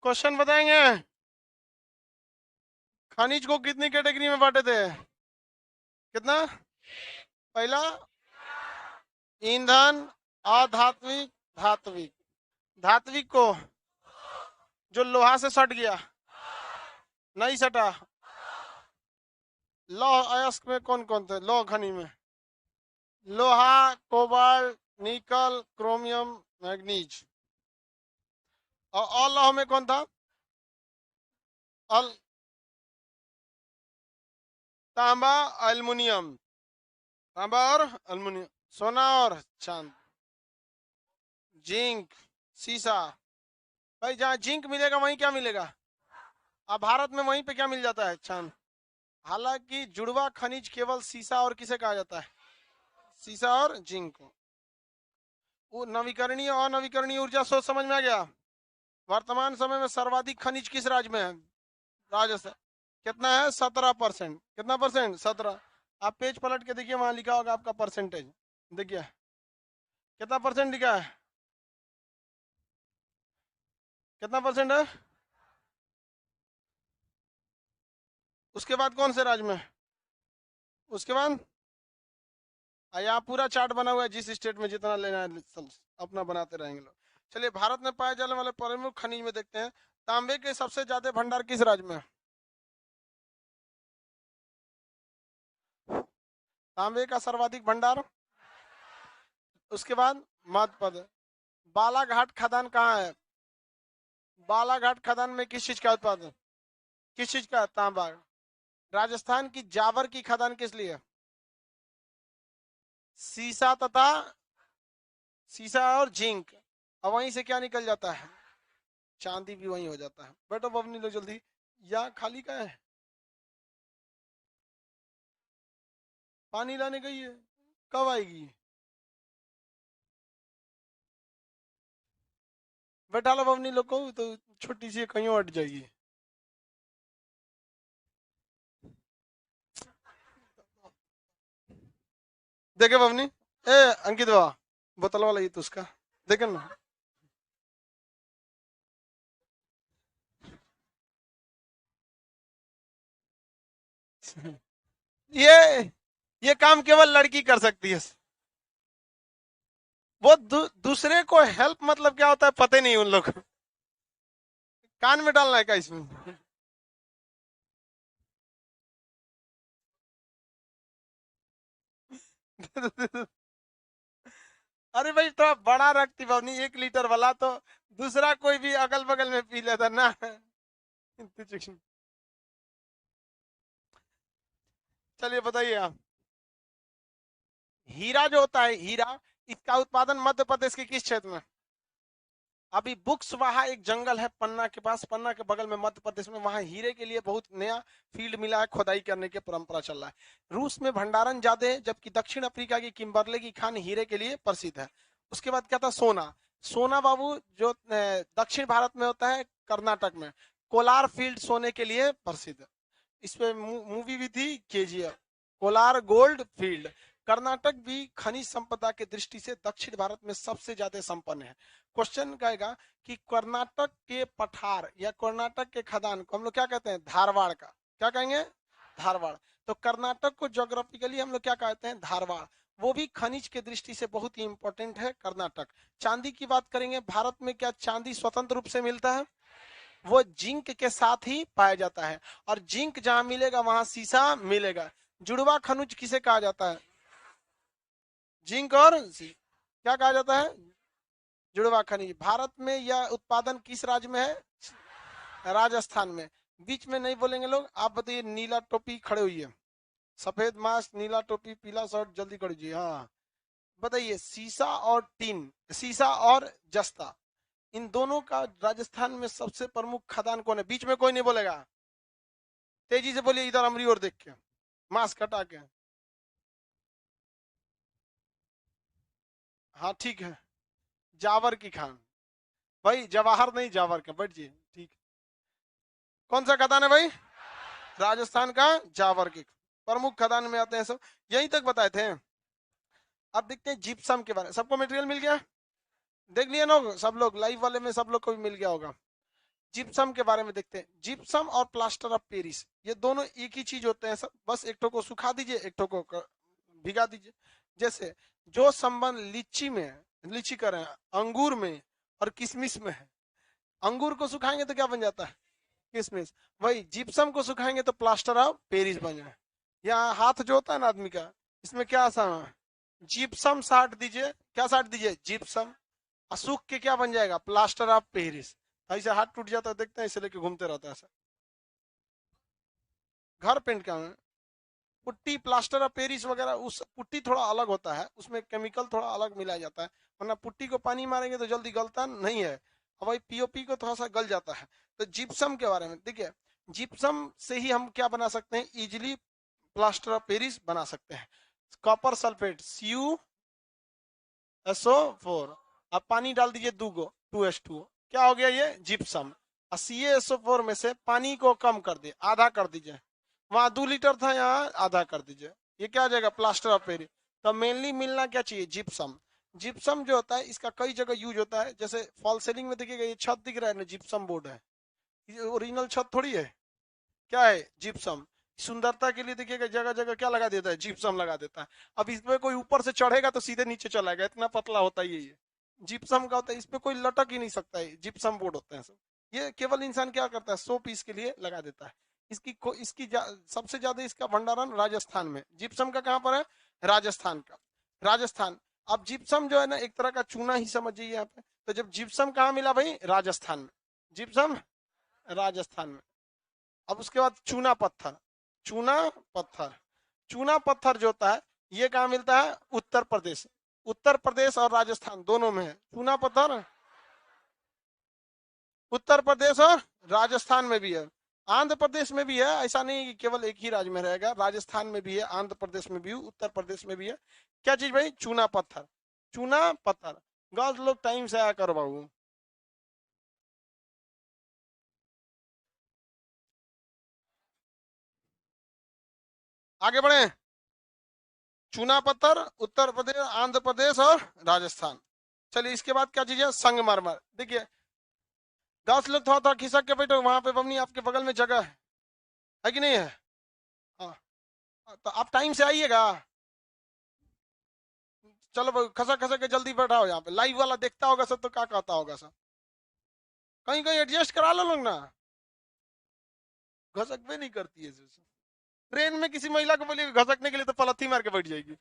Question बताएंगे। खनिज को कितनी कैटेगरी में बांटे थे? कितना? पहला ईंधन, अधात्विक, धात्विक। धात्विक को जो लोहा से सट गया, नहीं सटा। लौह अयस्क में कौन कौन थे? लौह खनिज में लोहा, कोबाल्ट, निकल, क्रोमियम, मैग्नीज। और अलौह में कौन था? अल तांबा, एल्युमिनियम। तांबा और एल्युमिनियम। सोना और चांद। जिंक, सीसा। भाई जहाँ जिंक मिलेगा वहीं क्या मिलेगा? अब भारत में वहीं पे क्या मिल जाता है? चांद। हालांकि जुड़वा खनिज केवल सीसा और किसे कहा जाता है? सीसा और जिंक को। वो नवीकरणीय और अनवीकरणीय ऊर्जा सोच समझ में आ गया। वर्तमान समय में सर्वाधिक खनिज किस राज्य में है? राजस्थान। कितना है? 17%। कितना परसेंट? 17। आप पेज पलट के देखिए, वहां लिखा होगा आपका परसेंटेज। देखिए कितना परसेंट लिखा है। कितना परसेंट है? उसके बाद कौन से राज्य में? उसके बाद यहाँ पूरा चार्ट बना हुआ है, जिस स्टेट में जितना लेना है अपना बनाते रहेंगे लोग। चलिए, भारत में पाए जाने वाले प्रमुख खनिज में देखते हैं। तांबे के सबसे ज्यादा भंडार किस राज्य में है? तांबे का सर्वाधिक भंडार। उसके बाद मध्य प्रदेश। बालाघाट खदान कहाँ है? बालाघाट खदान में किस चीज का उत्पादन? किस चीज का? तांबा। राजस्थान की जावर की खदान किस लिए? सीसा तथा सीसा और जिंक। और वहीं से क्या निकल जाता है? चांदी भी वहीं हो जाता है। बैठो बबनी लो जल्दी, या खाली का है? पानी लाने गई है, कब आएगी? बैठा लो बबनी लोग को, तो छोटी सी कहीं और हट जाएगी। देखे बबनी? ए अंकित बाबा, बोतल वाला ये तो उसका देखे ना। ये ये काम केवल लड़की कर सकती है। वो दूसरे को हेल्प मतलब क्या होता है पता ही नहीं उन लोग को। कान में डालना है क्या इसमें? अरे भाई थोड़ा बड़ा रखती बवनी, 1 लीटर वाला, तो दूसरा कोई भी अगल बगल में पी लेता ना। चलिए बताइए आप। हीरा जो होता है, हीरा, इसका उत्पादन मध्य प्रदेश के किस क्षेत्र में? अभी बुक्स वहां एक जंगल है पन्ना के पास, पन्ना के बगल में मध्य प्रदेश में, वहां हीरे के लिए बहुत नया फील्ड मिला है, खुदाई करने की परंपरा चल रहा है। रूस में भंडारण ज्यादा है, जबकि दक्षिण अफ्रीका की किम्बरले की खान हीरे के लिए प्रसिद्ध है। उसके बाद क्या था? सोना। सोना बाबू जो दक्षिण भारत में होता है, कर्नाटक में कोलार फील्ड सोने के लिए प्रसिद्ध है। इस पे मूवी भी थी, KGF. Kolar gold field. Karnataka भी खनिज संपदा की दृष्टि से दक्षिण भारत में सबसे ज्यादा संपन्न है। क्वेश्चन कहेगा कि कर्नाटक के पठार या कर्नाटक के खदान को हम लोग क्या कहते हैं? धारवाड़ का। क्या कहेंगे? धारवाड़। तो कर्नाटक को ज्योग्राफिकली हम लोग क्या कहते हैं? धारवाड़। वो भी खनिज के दृष्टि से बहुत ही इंपॉर्टेंट है कर्नाटक। चांदी की बात करेंगे, भारत में क्या चांदी स्वतंत्र रूप से मिलता है? वो जिंक के साथ ही पाया जाता है, और जिंक जहां मिलेगा वहां सीसा मिलेगा। जुड़वा खनिज किसे कहा जाता है? जिंक और क्या कहा जाता है? जुड़वा खनिज। भारत में यह उत्पादन किस राज्य में है? राजस्थान में। बीच में नहीं बोलेंगे लोग। आप बताइए, नीला टोपी खड़े हुई है, सफेद मास्क, नीला टोपी, पीला शर्ट, जल्दी कर दीजिए। हाँ बताइए, सीसा और टीन, सीसा और जस्ता, इन दोनों का राजस्थान में सबसे प्रमुख खदान कौन है? बीच में कोई नहीं बोलेगा, तेजी से बोलिए, इधर हमारी ओर देख के, मास्क हटा के। हाँ ठीक है, जावर की खान। भाई जवाहर नहीं, जावर का, बैठ जी। ठीक। कौन सा खदान है भाई? राजस्थान का जावर के प्रमुख खदान में आते हैं सब। यहीं तक बताए थे। अब देखते हैं जिप्सम के बारे में। सबको मटेरियल मिल गया? देख लिया ना सब लोग? लाइव वाले में सब लोग को भी मिल गया होगा। जिप्सम के बारे में देखते हैं। जिप्सम और प्लास्टर ऑफ पेरिस ये दोनों एक ही चीज होते हैं सब, बस एक ठो को सुखा दीजिए, एक ठो को भिगा दीजिए। जैसे जो संबंध लीची में है, लीची कर रहे हैं, अंगूर में और किशमिश में है, अंगूर को सुखाएंगे तो क्या बन जाता है, किशमिश। वही जिप्सम को सुखाएंगे तो प्लास्टर ऑफ पेरिस बन जाए। यहाँ हाथ जो होता है ना आदमी का, इसमें क्या आसान है, जिप्सम साट दीजिए, क्या साट दीजिए, जिप्सम, और सूख के क्या बन जाएगा, प्लास्टर ऑफ पेरिस। ऐसे हाथ टूट जाता है, देखते हैं, इसे लेके घूमते रहता है ऐसा। घर पेंट का पुट्टी, प्लास्टर ऑफ पेरिस वगैरह, उस पुट्टी थोड़ा अलग होता है, उसमें केमिकल थोड़ा अलग मिलाया जाता है, वरना पुट्टी को पानी मारेंगे तो जल्दी गलता नहीं है, और भाई पीओपी को थोड़ा सा गल जाता है। तो जिप्सम के बारे में देखिए, जिप्सम से ही हम क्या बना सकते हैं, इजिली प्लास्टर ऑफ पेरिस बना सकते हैं। कॉपर सल्फेट CuSO4, अब पानी डाल दीजिए 2H2O, क्या हो गया ये जिप्सम। और CaSO4 में से पानी को कम कर दिए, आधा कर दीजिए, वहां 2 लीटर था, यहाँ आधा कर दीजिए, ये क्या हो जाएगा, प्लास्टर ऑफ पेरिस। तो मेनली मिलना क्या चाहिए, जिप्सम। जिप्सम जो होता है इसका कई जगह यूज होता है, जैसे फॉल सीलिंग में देखिएगा, ये छत दिख रहा है ना, जिप्सम बोर्ड है, ये ओरिजिनल छत थोड़ी है, क्या है, जिप्सम। सुंदरता के लिए देखिएगा जगह जगह क्या लगा देता है, जिप्सम लगा देता है। अब इसमें कोई ऊपर से चढ़ेगा तो सीधे नीचे चलाएगा, इतना पतला होता है ये जिप्सम का होता है, इसमें कोई लटक ही नहीं सकता है, जिप्सम बोर्ड होते हैं सब। ये केवल इंसान क्या करता है, 100 पीस के लिए लगा देता है। इसकी सबसे ज्यादा इसका भंडारण राजस्थान में, जिप्सम का कहाँ पर है, राजस्थान का, राजस्थान। अब जिप्सम जो है ना एक तरह का चूना ही समझिए यहाँ पे। तो जब जिप्सम कहाँ मिला भाई, राजस्थान में, जिप्सम राजस्थान में। अब उसके बाद चूना पत्थर, चूना पत्थर, चूना पत्थर जो होता है ये कहाँ मिलता है, उत्तर प्रदेश, उत्तर प्रदेश और राजस्थान दोनों में है चूना पत्थर, उत्तर प्रदेश और राजस्थान में भी है, आंध्र प्रदेश में भी है, ऐसा नहीं कि केवल एक ही राज्य में रहेगा, राजस्थान में भी है, आंध्र प्रदेश में भी है, उत्तर प्रदेश में भी है। क्या चीज भाई, चूना पत्थर, चूना पत्थर। गर्ल्स लोग टाइम से आया करो बाबू। आगे बढ़े, चूना पत्थर, उत्तर प्रदेश, आंध्र प्रदेश और राजस्थान। चलिए इसके बाद क्या चीज है, संगमरमर। देखिए 10 लोग थोड़ा थोड़ा खिसक के बैठो, वहां पे बमनी आपके बगल में जगह है कि नहीं है, हाँ, तो आप टाइम से आइएगा। चलो भाई खसक खसक के जल्दी बैठाओ, यहाँ पे लाइव वाला देखता होगा सब तो क्या कहता होगा सब, कहीं कहीं एडजस्ट करा लो लोग ना, घसक में नहीं करती है। ट्रेन में किसी महिला को बोलिए घसकने के लिए तो पलथी मार के बैठ जाएगी।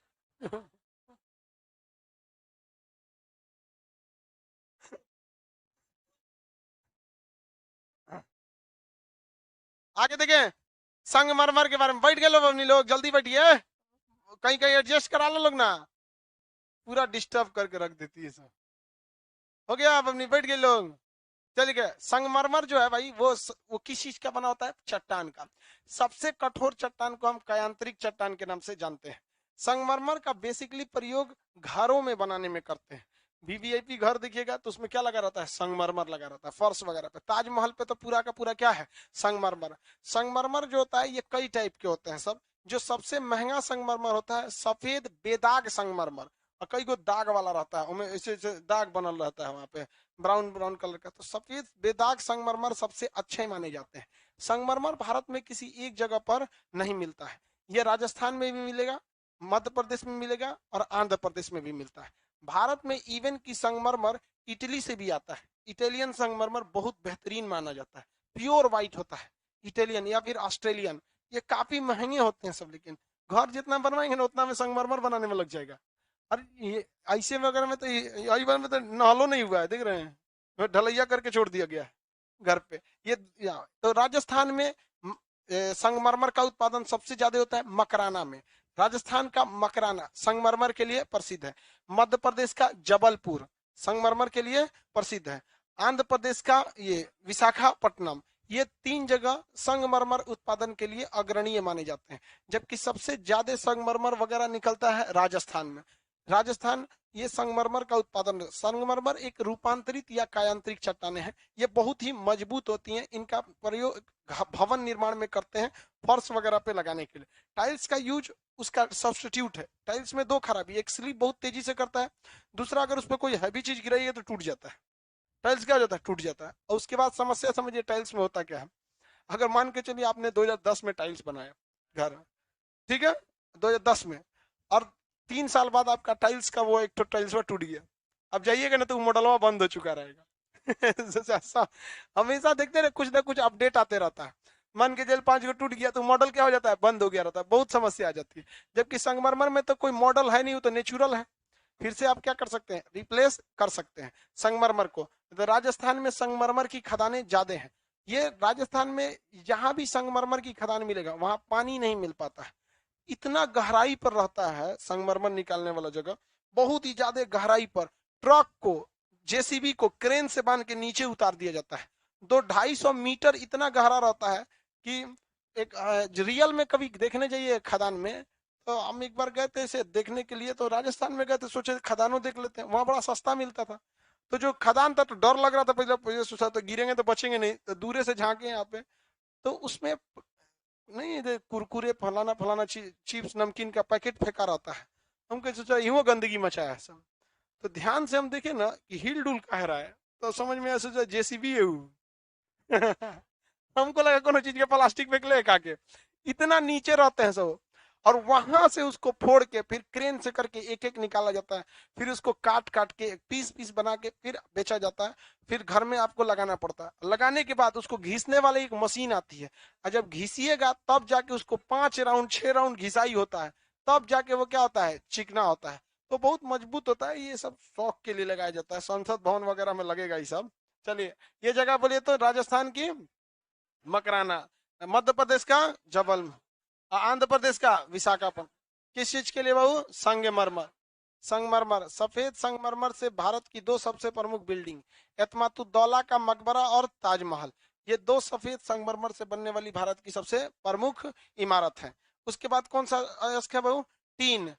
आगे देखें, संगमरमर के बारे में, बैठ गए लोग अपनी, लोग जल्दी बैठिए, कहीं कहीं एडजस्ट करा लो लोग ना, पूरा डिस्टर्ब करके रख देती है सब। हो गया, आप अपनी बैठ गए लोग। चलिए, संगमरमर जो है भाई वो किस चीज का बना होता है, चट्टान का। सबसे कठोर चट्टान को हम कायांतरिक चट्टान के नाम से जानते हैं। संगमरमर का बेसिकली प्रयोग घरों में बनाने में करते हैं। वीवीआईपी घर देखिएगा तो उसमें क्या लगा रहता है, संगमरमर लगा रहता है, फर्श वगैरह पे। ताजमहल पे तो पूरा का पूरा क्या है, संगमरमर। संगमरमर जो होता है ये कई टाइप के होते हैं सब। जो सबसे महंगा संगमरमर होता है सफेद बेदाग संगमरमर, और कई को दाग वाला रहता है, उनमें ऐसे ऐसे दाग बनल रहता है वहां पे, ब्राउन ब्राउन कलर का। तो सफेद बेदाग संगमरमर सबसे अच्छे माने जाते हैं। संगमरमर भारत में किसी एक जगह पर नहीं मिलता है, ये राजस्थान में भी मिलेगा, मध्य प्रदेश में मिलेगा और आंध्र प्रदेश में भी मिलता है। भारत में इवन की संगमरमर इटली से भी आता है। इटालियन संगमरमर बहुत बेहतरीन माना जाता है, प्योर व्हाइट होता है, इटालियन या फिर ऑस्ट्रेलियन। ये काफी महंगे होते हैं सब, लेकिन घर जितना बनवाएंगे ना उतना में संगमरमर बनाने में लग जाएगा। अरे ये ऐसे वगैरह में तो आई बार में तो नालो नहीं हुआ है, देख रहे हैं, ढलैया करके छोड़ दिया गया है घर पे। ये तो राजस्थान में संगमरमर का उत्पादन सबसे ज्यादा होता है मकराना में। राजस्थान का मकराना संगमरमर के लिए प्रसिद्ध है। मध्य प्रदेश का जबलपुर संगमरमर के लिए प्रसिद्ध है। आंध्र प्रदेश का ये विशाखापट्टनम, ये 3 जगह संगमरमर उत्पादन के लिए अग्रणीय माने जाते हैं। जबकि सबसे ज्यादा संगमरमर वगैरह निकलता है राजस्थान में। राजस्थान ये संगमरमर का उत्पादन, संगमरमर एक रूपांतरित या कायांतरिक चट्टाने हैं। ये बहुत ही मजबूत होती हैं, इनका प्रयोग भवन निर्माण में करते हैं, फर्श वगैरह पे लगाने के लिए। टाइल्स का यूज उसका सब्स्टिट्यूट है। टाइल्स में 2 खराबी, एक स्लिप बहुत तेजी से करता है, दूसरा अगर उस पर कोई हैवी चीज गिराई है तो टूट जाता है। टाइल्स क्या हो जाता है, टूट जाता है। और उसके बाद समस्या समझिए टाइल्स में होता क्या है। अगर मान के चलिए आपने 2010 में टाइल्स बनाया घर, ठीक है, 2010 में, और 3 साल बाद आपका टाइल्स का वो एक तो टाइल्स वो टूट गया, अब जाइएगा ना तो मॉडलवा बंद हो चुका रहेगा। ऐसा हमेशा देखते रहे, कुछ ना कुछ अपडेट आते रहता है। मान के चल 5 गो टूट गया तो मॉडल क्या हो जाता है, बंद हो गया रहता है, बहुत समस्या आ जाती है। जबकि संगमरमर में तो कोई मॉडल है नहीं, वो तो नेचुरल है, फिर से आप क्या कर सकते हैं, रिप्लेस कर सकते हैं संगमरमर को। तो राजस्थान में संगमरमर की खदानें ज्यादा हैं। ये राजस्थान में जहां भी संगमरमर की खदान मिलेगा वहां पानी नहीं मिल पाता है, इतना गहराई पर रहता है संगमरमर निकालने वाला जगह, बहुत ही ज्यादा गहराई पर। ट्रक को, जेसीबी को क्रेन से बांध के नीचे उतार दिया जाता है। 200-250 मीटर इतना गहरा रहता है कि एक रियल में कभी देखने जाइए खदान में। तो हम एक बार गए थे इसे देखने के लिए, तो राजस्थान में गए थे, सोचे खदानों देख लेते हैं, वहां बड़ा सस्ता मिलता था। तो जो खदान था तो डर लग रहा था, पहले सोचा तो गिरेंगे तो बचेंगे नहीं, तो दूरे से झांके यहाँ पे, तो उसमें नहीं ये कुरकुरे फलाना फलाना चिप्स नमकीन का पैकेट फेंका रहता है। हम कह सोचा यूं गंदगी मचाया है सब। तो ध्यान से हम देखे ना कि हिल डुल कह रहा है, तो समझ में आया सोचा जेसीबी है वो। हमको लगा कोनो चीज के प्लास्टिक फेंक ले के, इतना नीचे रहते हैं सब। और वहां से उसको फोड़ के फिर क्रेन से करके एक एक निकाला जाता है, फिर उसको काट काट के पीस पीस बना के फिर बेचा जाता है। फिर घर में आपको लगाना पड़ता है, लगाने के बाद उसको घिसने वाली एक मशीन आती है, और जब घिसिएगा तब जाके उसको 5 राउंड 6 राउंड घिसाई होता है, तब जाके वो क्या होता है, चिकना होता है। तो बहुत मजबूत होता है। ये सब शौक के लिए लगाया जाता है, संसद भवन वगैरह में लगेगा ये सब। चलिए, ये जगह बोलिए तो राजस्थान की मकराना, मध्य प्रदेश का जबल, आंध्र प्रदेश का विशाखापट्टनम। किस चीज के लिए बाबू, संगमरमर। संगमरमर, सफेद संगमरमर से भारत की 2 सबसे प्रमुख बिल्डिंग, एतमातुद्दौला का मकबरा और ताजमहल, ये 2 सफेद संगमरमर से बनने वाली भारत की सबसे प्रमुख इमारत है। उसके बाद कौन सा अयस्क है बाबू, टीन।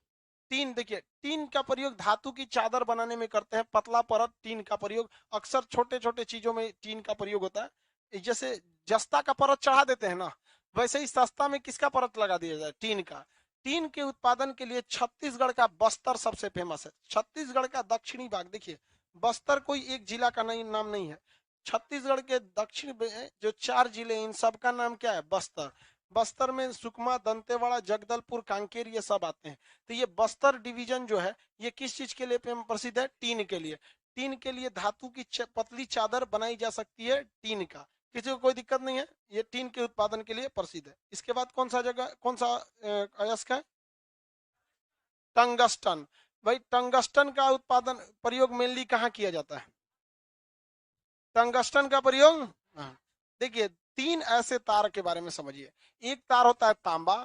टीन देखिए, टीन का प्रयोग धातु की चादर बनाने में करते हैं, पतला परत टीन का प्रयोग अक्सर छोटे छोटे चीजों में टीन का प्रयोग होता है। जैसे जस्ता का परत चढ़ा देते हैं ना, वैसे ही सस्ता में किसका परत लगा दिया जाए, टीन का। टीन के उत्पादन के लिए छत्तीसगढ़ का बस्तर सबसे फेमस है। छत्तीसगढ़ का दक्षिणी भाग देखिए, बस्तर कोई एक जिला का नहीं, नाम नहीं है। छत्तीसगढ़ के दक्षिण में जो 4 जिले, इन सबका नाम क्या है, बस्तर। बस्तर में सुकमा, दंतेवाड़ा, जगदलपुर, कांकेर ये सब आते हैं। तो ये बस्तर डिवीजन जो है, ये किस चीज के लिए प्रसिद्ध है, टीन के लिए। टीन के लिए धातु की पतली चादर बनाई जा सकती है टीन का, किसी को कोई दिक्कत नहीं है, ये टीन के उत्पादन के लिए प्रसिद्ध है। इसके बाद कौन सा जगह, कौन सा अयस्क है, टंगस्टन। भाई टंगस्टन का उत्पादन प्रयोग मेनली कहाँ किया जाता है, टंगस्टन का प्रयोग, हाँ। देखिए, 3 ऐसे तार के बारे में समझिए। एक तार होता है तांबा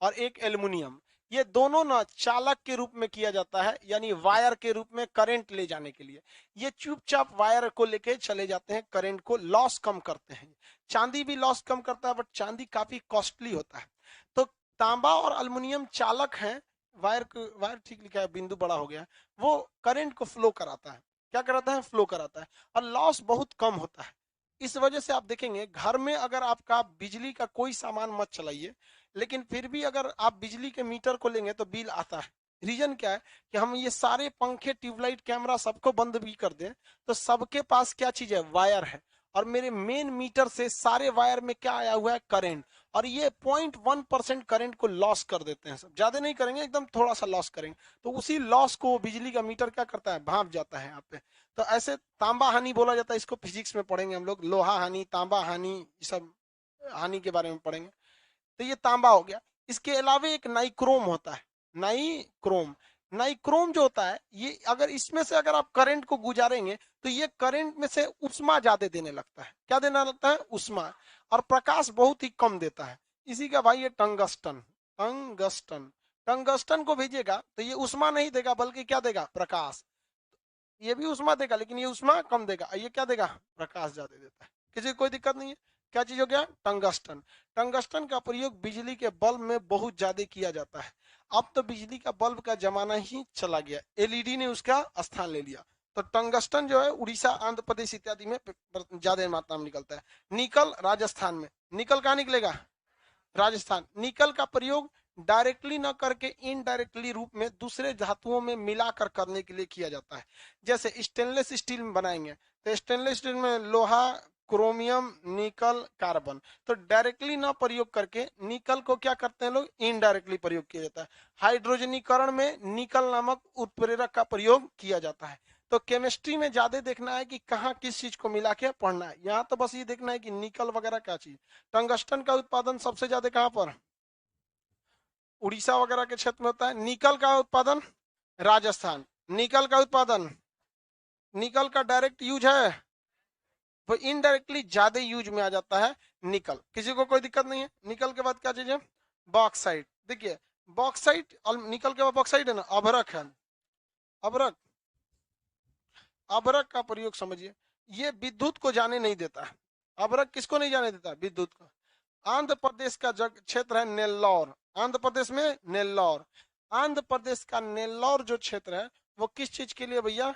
और एक एल्युमिनियम। ये दोनों ना चालक के रूप में किया जाता है, यानी वायर के रूप में करंट ले जाने के लिए। ये चुपचाप वायर को लेके चले जाते हैं, करंट को लॉस कम करते हैं। चांदी भी लॉस कम करता है, बट चांदी काफी कॉस्टली होता है। तो तांबा और एल्युमिनियम चालक हैं, वायर ठीक लिखा है, बिंदु बड़ा हो गया, वो करंट को फ्लो कराता है। क्या कराता है, फ्लो कराता है, और लॉस बहुत कम होता है। इस वजह से आप देखेंगे घर में अगर आपका बिजली का कोई सामान मत चलाइए, लेकिन फिर भी अगर आप बिजली के मीटर को लेंगे तो बिल आता है। रीजन क्या है कि हम ये सारे पंखे, ट्यूबलाइट, कैमरा सबको बंद भी कर दें, तो सबके पास क्या चीज है, वायर है। और मेरे मेन मीटर से सारे वायर में क्या आया हुआ है, करंट। और ये 0.1% करंट को लॉस कर देते हैं, सब ज्यादा नहीं करेंगे, एकदम थोड़ा सा लॉस करेंगे, तो उसी लॉस को बिजली का मीटर क्या करता है, भांप जाता है यहाँ पे। तो ऐसे तांबा हानि बोला जाता है, इसको फिजिक्स में पढ़ेंगे हम लोग, लोहा हानि, तांबा हानि, ये सब हानि के बारे में पढ़ेंगे। तो ये तांबा हो गया। इसके अलावा एक नाइक्रोम होता है, नाइक्रोम। नाइक्रोम जो होता है, ये अगर इसमें से अगर आप करंट को गुजारेंगे तो ये करंट में से उष्मा ज्यादा देने लगता है। क्या देना लगता है, उष्मा, और प्रकाश बहुत ही कम देता है। इसी का भाई ये टंगस्टन। टंगस्टन, टंगस्टन को भेजिएगा तो ये उष्मा नहीं देगा, बल्कि क्या देगा, प्रकाश। ये भी उष्मा देगा, लेकिन ये उष्मा कम देगा, ये क्या देगा, प्रकाश ज्यादा देता है। किसी को कोई दिक्कत नहीं है। क्या चीज हो गया, टंगस्टन। टंगस्टन का प्रयोग बिजली के बल्ब में बहुत ज्यादा किया जाता है। अब तो बिजली का बल्ब का जमाना ही चला गया, एलईडी ने उसका स्थान ले लिया। तो टंगस्टन जो है उड़ीसा, आंध्र प्रदेश इत्यादि में ज्यादा मात्रा में निकलता है। निकल राजस्थान में, निकल कहाँ निकलेगा, राजस्थान। निकल का प्रयोग डायरेक्टली ना करके इनडायरेक्टली रूप में दूसरे धातुओं में मिलाकर करने के लिए किया जाता है। जैसे स्टेनलेस स्टील में बनाएंगे तो स्टेनलेस स्टील में लोहा, क्रोमियम, निकल, कार्बन, तो डायरेक्टली ना प्रयोग करके निकल को क्या करते हैं लोग, इनडायरेक्टली प्रयोग किया जाता है। हाइड्रोजनीकरण में निकल नामक उत्प्रेरक का प्रयोग किया जाता है। तो केमिस्ट्री में ज्यादा देखना है कि कहाँ किस चीज को मिला के पढ़ना है, यहाँ तो बस ये देखना है कि निकल वगैरह क्या चीज। टंगस्टन का उत्पादन सबसे ज्यादा कहाँ पर, उड़ीसा वगैरह के क्षेत्र में होता है। निकल का उत्पादन राजस्थान। निकल का उत्पादन, निकल का डायरेक्ट यूज है, वो इनडायरेक्टली ज्यादा यूज में आ जाता है निकल। किसी को कोई दिक्कत नहीं है। निकल के बाद क्या चीज है, बॉक्साइट। देखिए बॉक्साइट, निकल के बाद बॉक्साइट है ना, अभ्रक है। अभ्रक, अभ्रक का प्रयोग समझिए, ये विद्युत को जाने नहीं देता है। अभ्रक किसको नहीं जाने देता, विद्युत को। आंध्र प्रदेश का क्षेत्र है नेल्लौर, आंध्र प्रदेश में नेल्लौर। आंध्र प्रदेश का नेल्लौर जो क्षेत्र है वो किस चीज के लिए भैया,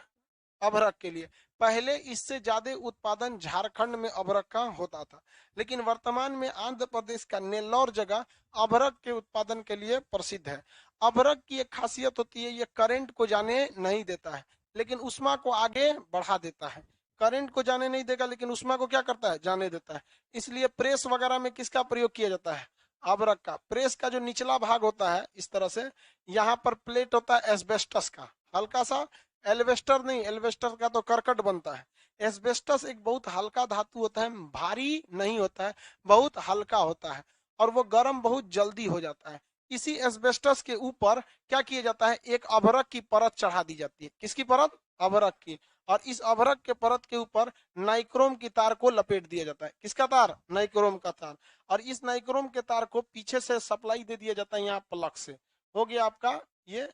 अभ्रक के लिए। पहले इससे ज्यादा उत्पादन झारखंड में अभ्रक का होता था, लेकिन वर्तमान में आंध्र प्रदेश का नेल्लौर जगह अभ्रक के उत्पादन के लिए प्रसिद्ध है। अभ्रक की एक खासियत होती है, ये करंट को जाने नहीं देता है लेकिन उष्मा को आगे बढ़ा देता है। करंट को जाने नहीं देगा लेकिन उष्मा को क्या करता है, जाने देता है। इसलिए प्रेस वगैरह में किसका प्रयोग किया जाता है, अभ्रक का। प्रेस का जो निचला भाग होता है इस तरह से, यहाँ पर प्लेट होता है एस्बेस्टस का, हल्का सा। एल्वेस्टर नहीं, एल्वेस्टर का तो करकट बनता है। एस्बेस्टस एक बहुत हल्का धातु होता है, भारी नहीं होता है, बहुत हल्का होता है और वो गर्म बहुत जल्दी हो जाता है। इसी एस्बेस्टस के ऊपर क्या किया जाता है, एक अभ्रक की परत चढ़ा दी जाती है। किसकी परत, अभ्रक की। और इस अभ्रक के परत के ऊपर नाइक्रोम की तार को लपेट दिया जाता है। किसका तार, नाइक्रोम का तार। और इस नाइक्रोम के तार को पीछे से सप्लाई दे दिया जाता है यहाँ प्लग से। हो गया आपका ये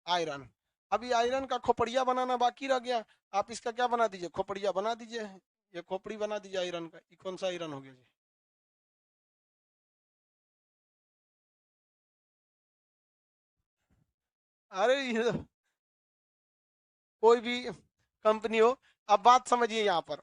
आयरन। अभी आयरन का खोपड़िया बनाना बाकी रह गया, आप इसका क्या बना दीजिए, खोपड़िया बना दीजिए। ये खोपड़ी बना दीजिए आयरन का। ये कौन सा आयरन हो गया जी, अरे ये कोई भी कंपनी हो। अब बात समझिए, यहाँ पर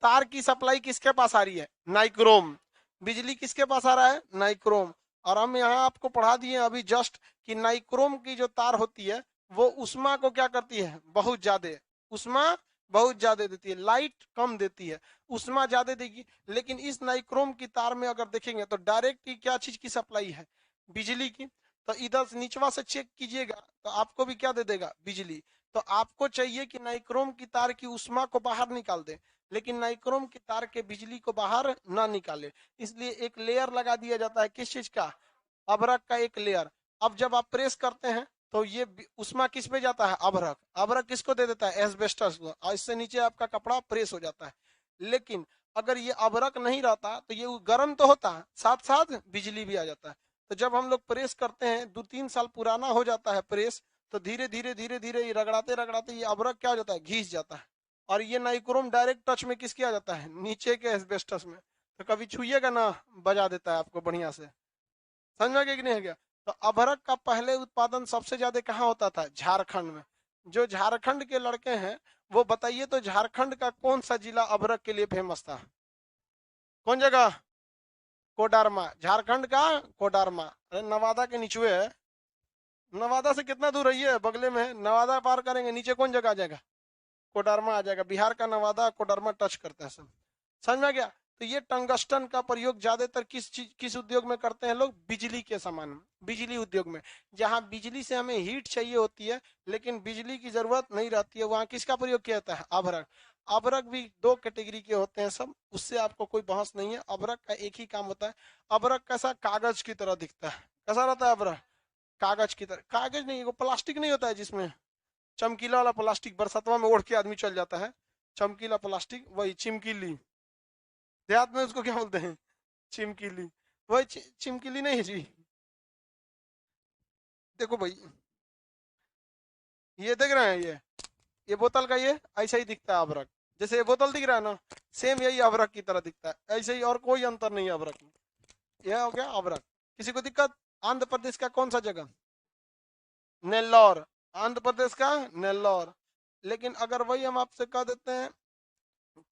तार की सप्लाई किसके पास आ रही है, नाइक्रोम। बिजली किसके पास आ रहा है, नाइक्रोम। और हम यहाँ आपको पढ़ा दिए अभी जस्ट कि नाइक्रोम की जो तार होती है वो उष्मा को क्या करती है, बहुत ज्यादा उष्मा, बहुत ज्यादा देती है। लाइट कम देती है, उष्मा ज्यादा देगी। लेकिन इस नाइक्रोम की तार में अगर देखेंगे तो डायरेक्ट की क्या चीज की सप्लाई है, बिजली की। तो इधर से नीचवा से चेक कीजिएगा तो आपको भी क्या दे देगा, बिजली। तो आपको चाहिए कि नाइक्रोम की तार की उष्मा को बाहर निकाल दे, लेकिन नाइक्रोम की तार के बिजली को बाहर ना निकाले, इसलिए एक लेयर लगा दिया जाता है। किस चीज का, अभ्रक का एक लेयर। अब जब आप प्रेस करते हैं तो ये उष्मा किस पे जाता है, अभ्रक। अभ्रक किसको दे देता है, एस्बेस्टस को, और इससे नीचे आपका कपड़ा प्रेस हो जाता है। लेकिन अगर ये अभ्रक नहीं रहता तो ये गर्म तो होता है, साथ साथ बिजली भी आ जाता है। तो जब हम लोग प्रेस करते हैं, 2-3 साल पुराना हो जाता है प्रेस, तो धीरे धीरे धीरे धीरे ये रगड़ाते रगड़ाते ये अभ्रक क्या हो जाता है, घिस जाता है। और ये नाइक्रोम डायरेक्ट टच में किसके आ जाता है, नीचे के एस्बेस्टस में। तो कभी छुइएगा ना, बजा देता है आपको बढ़िया से। समझ में आ गया कि नहीं आ गया। तो अभ्रक का पहले उत्पादन सबसे ज्यादा कहाँ होता था, झारखंड में। जो झारखंड के लड़के हैं वो बताइए तो झारखंड का कौन सा जिला अभ्रक के लिए फेमस था, कौन जगह, कोडरमा। झारखंड का कोडरमा, अरे नवादा के नीचे है। नवादा से कितना दूर है, बगले में है। नवादा पार करेंगे नीचे कौन जगह आ जाएगा, कोडरमा आ जाएगा। बिहार का नवादा कोडरमा टच करता है सब। समझ में आ गया। तो ये टंगस्टन का प्रयोग ज्यादातर किस चीज, किस उद्योग में करते हैं लोग, बिजली के समान में, बिजली उद्योग में। जहां बिजली से हमें हीट चाहिए होती है लेकिन बिजली की जरूरत नहीं रहती है, वहां किसका प्रयोग किया जाता है, अभ्रक। अभ्रक भी दो कैटेगरी के होते हैं सब, उससे आपको कोई बहस नहीं है। अभ्रक का एक ही काम होता है, अभ्रक कैसा, कागज की तरह दिखता है। कैसा रहता है अभ्रक, कागज की तरह। कागज नहीं, वो प्लास्टिक नहीं होता है जिसमें, चमकीला वाला प्लास्टिक बरसतवा में ओढ़ के आदमी चल जाता है, चमकीला प्लास्टिक, वही चिमकीली। देहात में उसको क्या बोलते हैं, चिमकीली। वही चिमकीली नहीं है जी। देखो भाई, ये देख रहे हैं, ये बोतल का ये ऐसा ही दिखता है अभ्रक। जैसे ये बोतल दिख रहा है ना, सेम यही अभ्रक की तरह दिखता है, ऐसे ही, और कोई अंतर नहीं है अभ्रक में। यह हो गया अभ्रक। किसी को दिक्कत। आंध्र प्रदेश का कौन सा जगह, नेल्लौर। आंध्र प्रदेश का नेल्लौर। लेकिन अगर वही हम आपसे कह देते हैं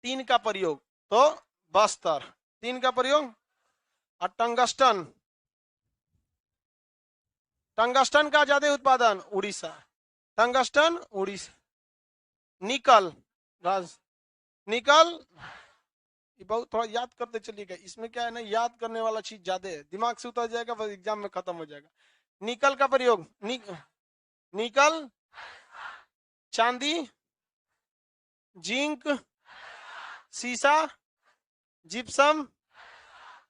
तीन का प्रयोग, तो बस्तर। तीन का प्रयोग। और टंगस्टन, टंगस्टन का ज्यादा उत्पादन उड़ीसा, टंगस्टन उड़ीसा। निकल निकल, ये बहुत थोड़ा याद करते चलिएगा, इसमें क्या है ना, याद करने वाला चीज ज्यादा है, दिमाग से उतर जाएगा बस एग्जाम में खत्म हो जाएगा। निकल का प्रयोग निकल, चांदी, जिंक, सीसा, जिप्सम,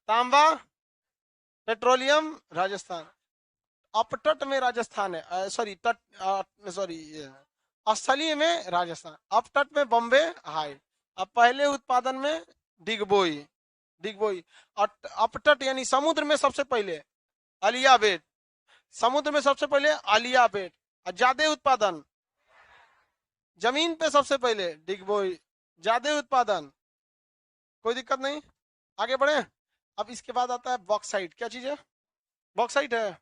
तांबा, पेट्रोलियम, राजस्थान। अपतट में राजस्थान है, सॉरी तट, सॉरी स्थलीय में राजस्थान, अपतट में बॉम्बे हाई। अब पहले उत्पादन में डिगबोई, डिगबोई। अपतट यानी समुद्र में सबसे पहले अलियाबेट, समुद्र में सबसे पहले अलियाबेट। ज्यादा उत्पादन जमीन पे सबसे पहले डिगबोई, ज्यादा उत्पादन, कोई दिक्कत नहीं, आगे बढ़े। अब इसके बाद आता है बॉक्साइट। क्या चीज है? बॉक्साइट है,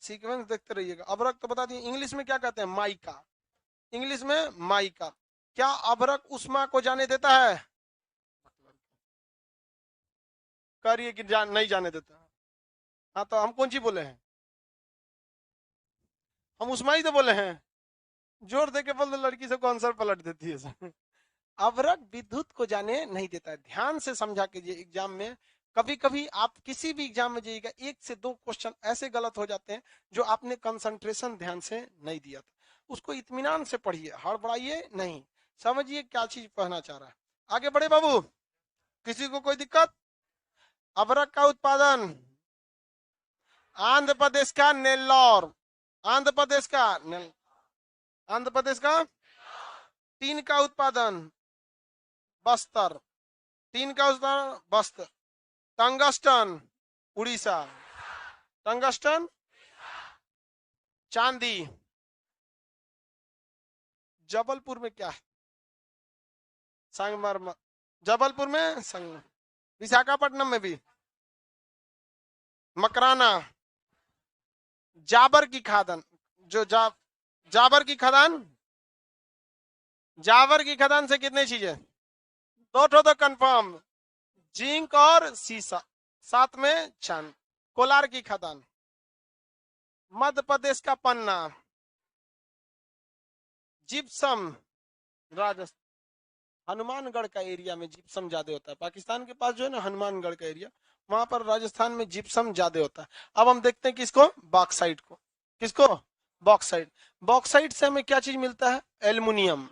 सीक्वेंस देखते रहिएगा। अभ्रक तो बता दिए, इंग्लिश में क्या कहते हैं? माइका, इंग्लिश में माइका। क्या अभ्रक उष्मा को जाने देता है? करिए कि नहीं जाने देता। हाँ तो हम कौन सी बोले हैं? हम उष्मा ही तो बोले हैं। जोर दे के बोल दो, लड़की से आंसर पलट देती है। अभ्रक विद्युत को जाने नहीं देता है। ध्यान से समझा कीजिए, एग्जाम में कभी कभी आप किसी भी एग्जाम में जाइएगा, 1 से 2 क्वेश्चन ऐसे गलत हो जाते हैं जो आपने कंसंट्रेशन ध्यान से नहीं दिया था। उसको इत्मीनान से पढ़िए, हड़बड़ाइए नहीं, समझिए क्या चीज कहना चाह रहा है। आगे बढ़े बाबू, किसी को कोई दिक्कत? अभ्रक का उत्पादन आंध्र प्रदेश का नेल्लौर, आंध्र प्रदेश का आंध्र प्रदेश का। टीन का उत्पादन बस्तर, टीन का उत्पादन बस्तर। Tungsten Orissa, tungsten. चांदी जबलपुर में क्या है? संगमरमर, जबलपुर में संग। विशाखापट्टनम में भी मकराना। जाबर की खादान, जो जाबर की खदान, जाबर की खदान से कितने चीजें? 2 तो कंफर्म, जिंक और सीसा, साथ में चांद। कोलार की खदान, मध्य प्रदेश का पन्ना। जिप्सम राजस्थान, हनुमानगढ़ का एरिया में जिप्सम ज्यादा होता है। पाकिस्तान के पास जो है ना हनुमानगढ़ का एरिया, वहां पर राजस्थान में जिप्सम ज्यादा होता है। अब हम देखते हैं किसको? बॉक्साइट को। किसको? बॉक्साइट। बॉक्साइट से हमें क्या चीज मिलता है? एल्युमिनियम।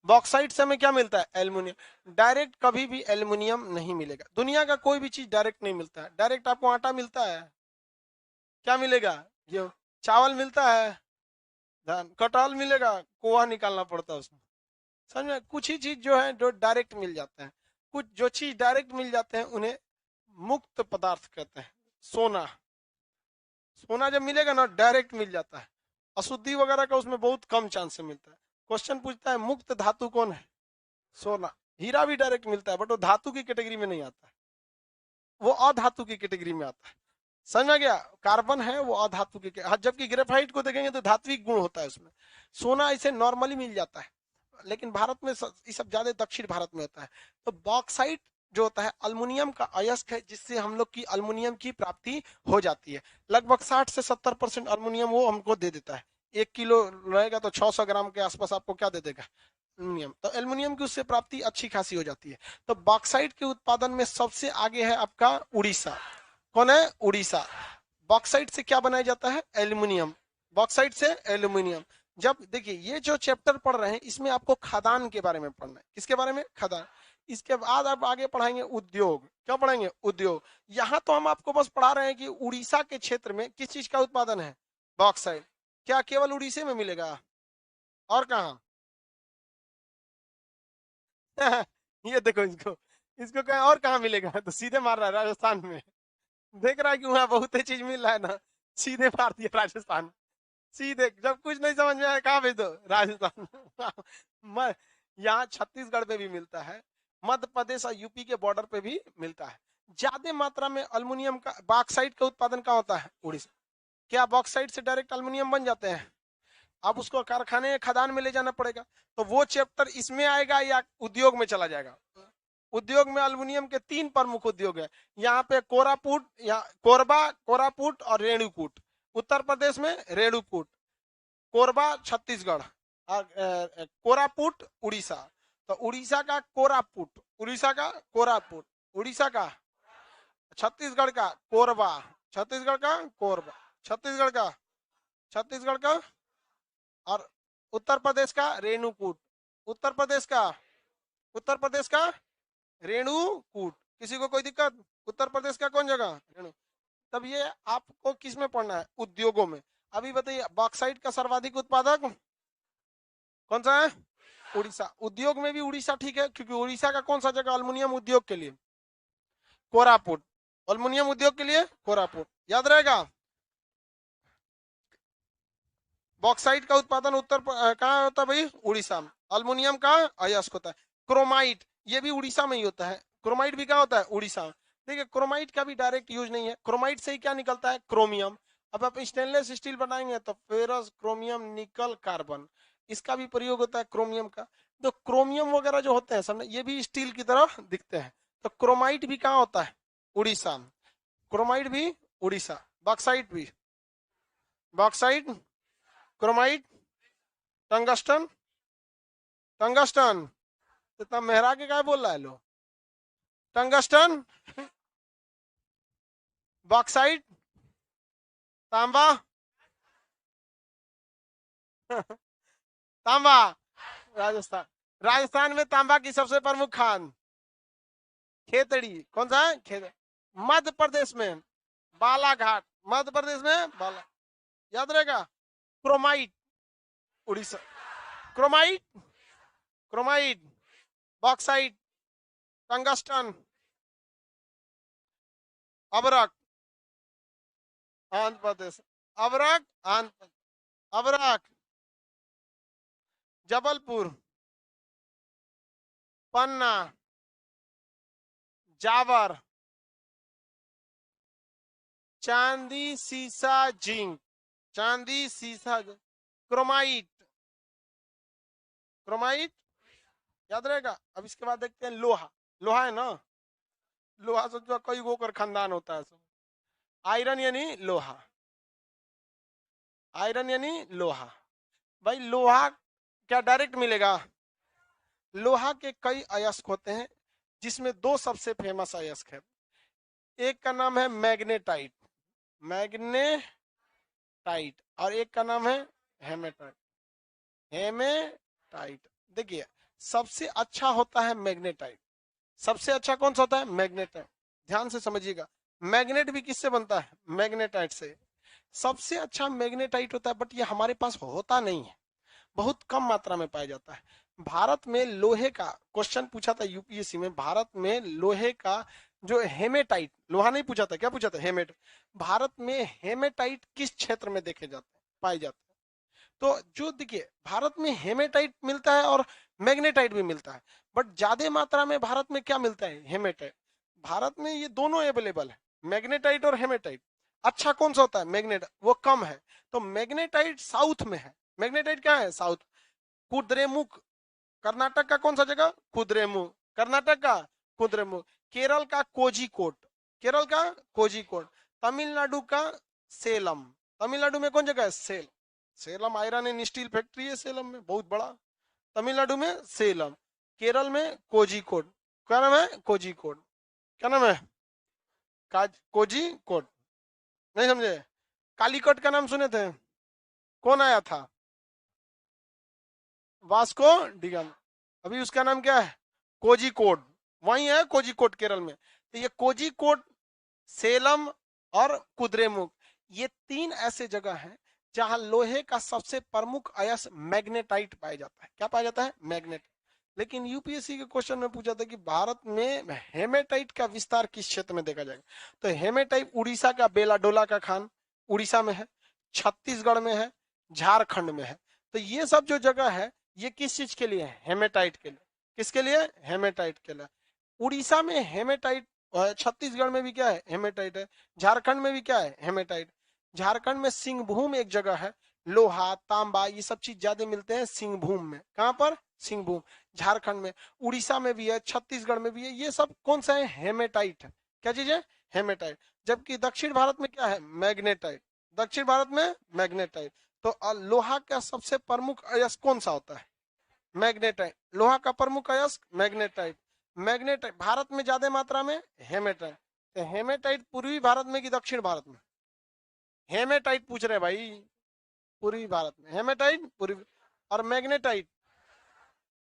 बॉक्साइट से हमें क्या मिलता है? एल्युमिनियम। डायरेक्ट कभी भी एल्युमिनियम नहीं मिलेगा, दुनिया का कोई भी चीज डायरेक्ट नहीं मिलता है। डायरेक्ट आपको आटा मिलता है, क्या मिलेगा? गेहूं। चावल मिलता है, धान। कटहल मिलेगा, कोहा निकालना पड़ता है उसमें। समझ में? कुछ ही चीज जो है जो डायरेक्ट मिल जाते हैं, कुछ जो चीज डायरेक्ट मिल जाते हैं उन्हें मुक्त पदार्थ कहते हैं। सोना, सोना जब मिलेगा ना डायरेक्ट मिल जाता है, अशुद्धि वगैरह का उसमें बहुत कम चांस से मिलता है। क्वेश्चन पूछता है मुक्त धातु कौन है? सोना। हीरा भी डायरेक्ट मिलता है बट वो धातु की कैटेगरी में नहीं आता है, वो अधातु की कैटेगरी में आता है। समझ में गया? कार्बन है वो अधातु की, जबकि ग्रेफाइट को देखेंगे तो धात्विक गुण होता है उसमें। सोना इसे नॉर्मली मिल जाता है, लेकिन भारत में ये सब ज्यादा दक्षिण भारत में होता है। तो बॉक्साइट जो होता है अल्मुनियम का अयस्क है, जिससे हम लोग की अल्मुनियम की प्राप्ति हो जाती है। लगभग 60 से 70% अल्मुनियम वो हमको दे देता है। 1 किलो रहेगा तो 600 ग्राम के आसपास आपको क्या दे देगा? एल्युमिनियम। तो एल्युमिनियम की उससे प्राप्ति अच्छी खासी हो जाती है। तो बॉक्साइट के उत्पादन में सबसे आगे है आपका उड़ीसा। कौन है? उड़ीसा। बॉक्साइट से क्या बनाया जाता है? एल्युमिनियम। बॉक्साइट से एल्युमिनियम। जब देखिए ये जो चैप्टर पढ़ रहे हैं इसमें आपको खदान के बारे में पढ़ना है। किसके बारे में? खदान। इसके बाद आप आगे पढ़ाएंगे उद्योग। क्या पढ़ाएंगे? उद्योग। यहाँ तो हम आपको बस पढ़ा रहे हैं कि उड़ीसा के क्षेत्र में किस चीज का उत्पादन है? बॉक्साइट। क्या केवल उड़ीसा में मिलेगा और कहा? ये देखो इसको, इसको कहीं और कहाँ मिलेगा? तो सीधे मार रहा है राजस्थान में। देख रहा है कि वहां बहुत ही चीज मिल रहा है ना, सीधे मार दिया राजस्थान। सीधे जब कुछ नहीं समझ में आया कहाँ भेज दो? राजस्थान। यहाँ छत्तीसगढ़ पे भी मिलता है, मध्य प्रदेश और यूपी के बॉर्डर पे भी मिलता है। ज्यादा मात्रा में अल्युमिनियम का, बॉक्साइट का उत्पादन कहाँ होता है? उड़ीसा। क्या बॉक्साइट से डायरेक्ट अल्युमिनियम बन जाते हैं? अब उसको कारखाने खदान में ले जाना पड़ेगा। तो वो चैप्टर इसमें आएगा या उद्योग में चला जाएगा? उद्योग में अल्युमिनियम के 3 प्रमुख उद्योग है यहाँ पे, कोरापुट या कोरबा, कोरापुट और रेणुकूट। उत्तर प्रदेश में रेणुकूट, कोरबा छत्तीसगढ़, कोरापुट उड़ीसा। तो उड़ीसा का कोरापुट, उड़ीसा का कोरापुट, उड़ीसा का, छत्तीसगढ़ का कोरबा, छत्तीसगढ़ का कोरबा, छत्तीसगढ़ का, छत्तीसगढ़ का, और उत्तर प्रदेश का रेणुकूट, उत्तर प्रदेश का, उत्तर प्रदेश का रेणुकूट। किसी को कोई दिक्कत? उत्तर प्रदेश का कौन जगह? रेणु। तब ये आपको किस में पढ़ना है? उद्योगों में। अभी बताइए, बॉक्साइट का सर्वाधिक उत्पादक कौन सा है? उड़ीसा। उद्योग में भी उड़ीसा ठीक है, क्योंकि उड़ीसा का कौन सा जगह अल्मुनियम उद्योग के लिए? कोरापुट। अल्मुनियम उद्योग के लिए कोरापुट, याद रहेगा। बॉक्साइट का उत्पादन उत्तर कहाँ होता है भाई? उड़ीसा में। अल्मुनियम का अयस्क होता है। क्रोमाइट, ये भी उड़ीसा में ही होता है। क्रोमाइट भी कहाँ होता है? उड़ीसा में। देखिए, क्रोमाइट का भी डायरेक्ट यूज नहीं है। क्रोमाइट से ही क्या निकलता है? क्रोमियम। अब आप स्टेनलेस स्टील बनाएंगे तो फेरस, क्रोमियम, निकल, कार्बन, इसका भी प्रयोग होता है क्रोमियम का। तो क्रोमियम वगैरह जो होते हैं समझे, ये भी स्टील की तरह दिखते हैं। तो क्रोमाइट भी कहाँ होता है? उड़ीसा में। क्रोमाइट भी उड़ीसा। बॉक्साइट भी, बॉक्साइट, क्रोमाइट, टंगस्टन, टंगस्टन, इतना मेहरा के क्या बोल रहा है लो? टंगस्टन, बॉक्साइट, तांबा, तांबा, राजस्थान। राजस्थान में तांबा की सबसे प्रमुख खान खेतड़ी, कौन सा है? खेतड़ी। मध्य प्रदेश में बालाघाट, मध्य प्रदेश में बाला, याद रहेगा। Chromite, Orissa. Chromite, chromite, bauxite, tungsten, अबरक, आंध्र प्रदेश। अबरक, आंध्र, अबरक, जबलपुर, पन्ना, जावर, चांदी, सीसा, जिंक, चांदी, सीसा, क्रोमाइट, क्रोमाइट, याद रहेगा। अब इसके बाद देखते हैं लोहा। लोहा है ना, लोहा से जो कई गो कर खानदान होता है। आयरन यानी लोहा, आयरन यानी लोहा। भाई लोहा क्या डायरेक्ट मिलेगा? लोहा के कई अयस्क होते हैं, जिसमें दो सबसे फेमस अयस्क है। एक का नाम है मैग्नेटाइट, मैग्नेटाइट, और एक का नाम है हेमेटाइट, हेमेटाइट। देखिए, सबसे अच्छा होता है मैग्नेटाइट। सबसे अच्छा कौन सा होता है? मैग्नेटाइट। ध्यान से समझिएगा, मैग्नेट भी किससे बनता है? मैग्नेटाइट से। सबसे अच्छा मैग्नेटाइट होता है, बट ये हमारे पास होता नहीं है, बहुत कम मात्रा में पाया जाता है। भारत में लोहे का क्वेश्चन पूछा था यूपीएससी में, भारत में लोहे का जो हेमेटाइट, लोहा नहीं पूछा था, क्या पूछा था? हेमेट। भारत में हेमेटाइट किस क्षेत्र में देखे जाते हैं, पाए जाते हैं? तो जो देखिए, भारत में हेमेटाइट मिलता है और मैग्नेटाइट भी मिलता है, बट ज्यादा मात्रा में भारत में क्या मिलता है? हेमेटाइट। भारत में ये दोनों अवेलेबल है, मैग्नेटाइट और हेमेटाइट। अच्छा कौन सा होता है? मैग्नेट, वो कम है। तो मैग्नेटाइट साउथ में है। मैग्नेटाइट क्या है? साउथ। कुद्रेमुख, कर्नाटक का कौन सा जगह? कुद्रेमुख, कर्नाटक का कुद्रेमुख। केरल का कोझिकोड, केरल का कोझिकोड। तमिलनाडु का सेलम, तमिलनाडु में कौन जगह है? Salem. Salem iron and steel factory है सेलम में, बहुत बड़ा। तमिलनाडु में सेलम। केरल में कोझिकोड, क्या नाम है? कोझिकोड, क्या नाम है? कोझिकोड, नहीं समझे? कालीकट का नाम सुने थे? कौन आया था? Vasco da Gama. अभी उसका नाम क्या है? कोझिकोड। वही है कोझिकोड, केरल में। तो ये कोझिकोड, सेलम और कुद्रेमुख, ये तीन ऐसे जगह हैं जहां लोहे का सबसे प्रमुख अयस्क मैग्नेटाइट पाया जाता है। क्या पाया जाता है? मैग्नेट। लेकिन यूपीएससी के क्वेश्चन में पूछा था कि भारत में हेमेटाइट का विस्तार किस क्षेत्र में देखा जाएगा? तो हेमेटाइट उड़ीसा का बेलाडोला का खान उड़ीसा में है, छत्तीसगढ़ में है, झारखंड में है। तो ये सब जो जगह है, ये किस चीज के लिए है? हेमेटाइट के लिए। किसके लिए? हेमेटाइट के लिए। उड़ीसा में हेमेटाइट, छत्तीसगढ़ में भी क्या है? हेमेटाइट है। झारखंड में भी क्या है? हेमेटाइट। झारखंड में सिंहभूम एक जगह है, लोहा, तांबा, ये सब चीज ज्यादा मिलते हैं सिंहभूम में। कहां पर? सिंहभूम, झारखंड में। उड़ीसा में भी है, छत्तीसगढ़ में भी है। ये सब कौन सा है? हेमेटाइट है। क्या चीज है? हेमेटाइट। जबकि दक्षिण भारत में क्या है? मैग्नेटाइट। दक्षिण भारत में मैग्नेटाइट। तो लोहा का सबसे प्रमुख अयस्क कौन सा होता है? मैग्नेटाइट। लोहा का प्रमुख अयस्क मैग्नेटाइट। मैग्नेटाइट भारत में ज्यादा मात्रा में हेमेटाइट। तो हेमेटाइट पूर्वी भारत में कि दक्षिण भारत में? हेमेटाइट पूछ रहे भाई, पूर्वी भारत में हेमेटाइट पूर्वी, और मैग्नेटाइट,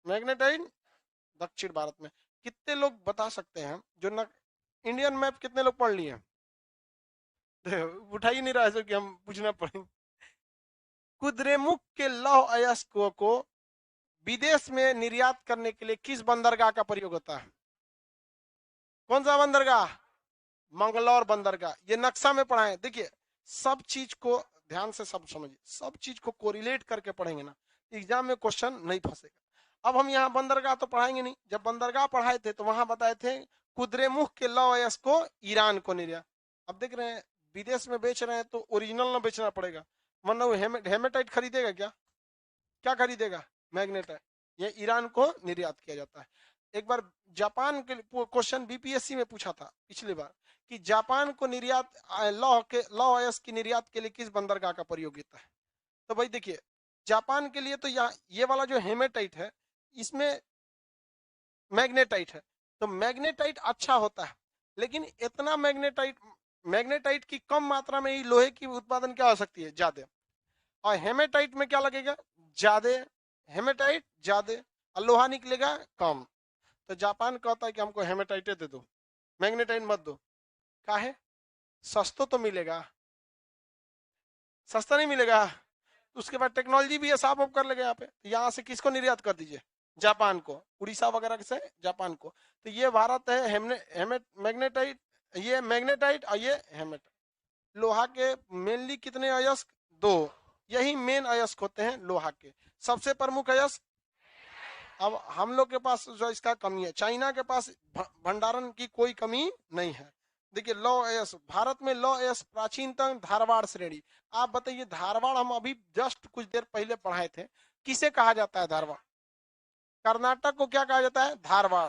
मैग्नेटाइट दक्षिण भारत में। कितने लोग बता सकते हैं जो न इंडियन मैप कितने लोग पढ़ लिए? उठा ही नहीं रहा है कि हम पूछना पड़ेगा। कुद्रेमुख के लौह अयस्कों को विदेश में निर्यात करने के लिए किस बंदरगाह का प्रयोग होता है? कौन सा बंदरगाह? मंगलौर बंदरगाह। ये नक्शा में पढ़ा है। देखिए सब चीज को ध्यान से सब समझिए, सब चीज को कोरिलेट करके पढ़ेंगे ना, एग्जाम में क्वेश्चन नहीं फंसेगा। अब हम यहाँ बंदरगाह तो पढ़ाएंगे नहीं, जब बंदरगाह पढ़ाए थे तो वहां बताए थे कुद्रेमुख के लौह अयस्क को ईरान को निर्यात। अब देख रहे हैं विदेश में बेच रहे हैं तो ओरिजिनल ना बेचना पड़ेगा, वरना वो हेमेटाइट खरीदेगा क्या? क्या खरीदेगा? मैग्नेटाइट। ये ईरान को निर्यात किया जाता है। एक बार जापान के क्वेश्चन बीपीएससी में पूछा था पिछली बार कि जापान को निर्यात लौह अयस्क की निर्यात के लिए किस बंदरगाह का प्रयोग होता है? तो भाई देखिए जापान के लिए तो ये वाला जो हेमेटाइट है इसमें मैग्नेटाइट है, तो मैग्नेटाइट अच्छा होता है, लेकिन इतना मैग्नेटाइट की कम मात्रा में ही लोहे की उत्पादन क्या हो सकती है? ज्यादा। और हेमेटाइट में क्या लगेगा? ज्यादा। हेमेटाइट ज्यादा और लोहा निकलेगा कम। तो जापान कहता है कि हमको हेमेटाइट दे दो, मैग्नेटाइट मत दो। काहे? सस्ता तो मिलेगा, सस्ता नहीं मिलेगा। उसके बाद टेक्नोलॉजी भी साफ ऑफ कर लेगा यहाँ पे। यहाँ से किसको निर्यात कर दीजिए? जापान को, उड़ीसा वगैरह से जापान को। तो ये भारत है मैग्नेटाइट, ये मैग्नेटाइट और ये हेमेटाइट। लोहा के मेनली कितने अयस्क? 2। यही मेन अयस्क होते हैं लोहा के, सबसे प्रमुख अयस्क। अब हम लोग के पास जो इसका कमी है, चाइना के पास भंडारण की कोई कमी नहीं है। देखिए लौह अयस्क, भारत में लौह अयस्क प्राचीनतम धारवाड़ श्रेणी। आप बताइए धारवाड़ हम अभी जस्ट कुछ देर पहले पढ़ाए थे, किसे कहा जाता है धारवाड़? कर्नाटक को क्या कहा जाता है? धारवाड़।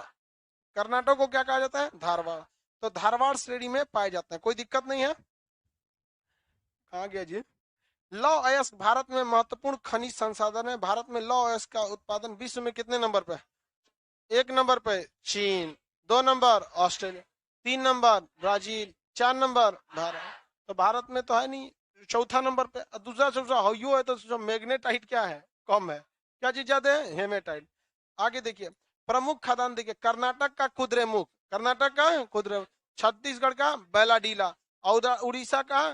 कर्नाटक को क्या कहा जाता है? धारवाड़। तो धारवाड़ श्रेणी में पाए जाते हैं, कोई दिक्कत नहीं है। कहा गया जी? लौह अयस्क भारत में महत्वपूर्ण खनिज संसाधन है। भारत में लौह अयस्क का उत्पादन विश्व में कितने नंबर पे? 1 नंबर पे चीन, 2 number Australia, 3 number Brazil, 4 number Bharat. तो भारत में तो है नहीं, चौथा नंबर पे। दूसरा चौथा यो है तो मैग्नेटाइट क्या है? कम है। क्या चीज ज्यादा है? हेमेटाइट। आगे देखिए प्रमुख खदान, देखिए कर्नाटक का कुद्रेमुख, कर्नाटक का कुद्रेमुख, छत्तीसगढ़ का बैलाडीला, और उड़ीसा का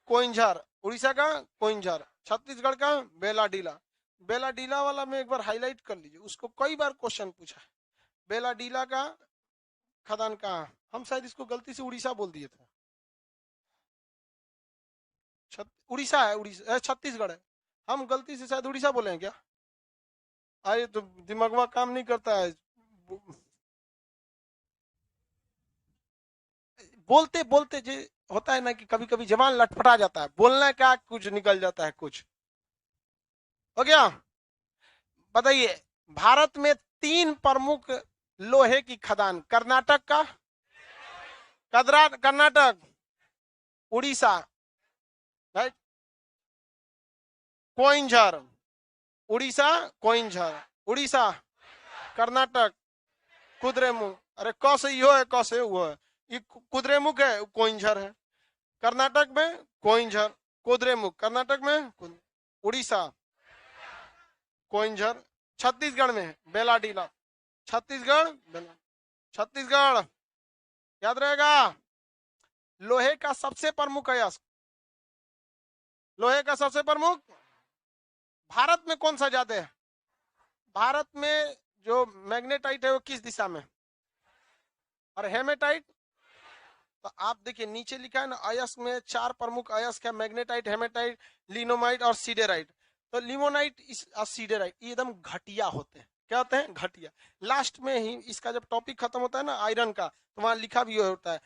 कोइंझर, उड़ीसा का कोइंझर, छत्तीसगढ़ का बेलाडीला। बेलाडीला वाला में एक बार हाईलाइट कर लीजिए, उसको कई बार क्वेश्चन पूछा है। बेलाडीला का खदान कहाँ? हम शायद इसको गलती से उड़ीसा बोल दिए थे। उड़ीसा है, उड़ीसा छत्तीसगढ़ है, हम गलती से शायद उड़ीसा बोले हैं क्या? अरे तो दिमागवा काम नहीं करता है, बोलते बोलते जो होता है ना कि कभी कभी जबान लटपटा जाता है, बोलना क्या कुछ निकल जाता है कुछ। हो गया? बताइए भारत में 3 प्रमुख लोहे की खदान, कर्नाटक का कर्नाटक, उड़ीसा राइट, कोइंझर, उड़ीसा कोइंझर, उड़ीसा कर्नाटक कुद्रेमुख। अरे क से यो है, क से वो है, ये कुद्रेमुख है, कोइंझर है। कर्नाटक में कोइंझर, कुद्रेमुख कर्नाटक में, उड़ीसा कोइंझर, छत्तीसगढ़ में बेलाडीला, छत्तीसगढ़ छत्तीसगढ़। याद रहेगा? लोहे का सबसे प्रमुख अयस्क, लोहे का सबसे प्रमुख भारत में कौन सा ज्यादा है? भारत में जो मैग्नेटाइट है वो किस दिशा में? और हेमेटाइट? तो आप देखिए नीचे लिखा है ना, अयस्क में 4 प्रमुख अयस्क है, मैग्नेटाइट, हेमेटाइट, लिनोमाइट और सीडेराइट। तो लिमोनाइट और सीडेराइट ये एकदम घटिया होते हैं। क्या होते हैं? घटिया। लास्ट में ही इसका जब टॉपिक खत्म होता है ना आयरन का, तो वहां लिखा भी होता है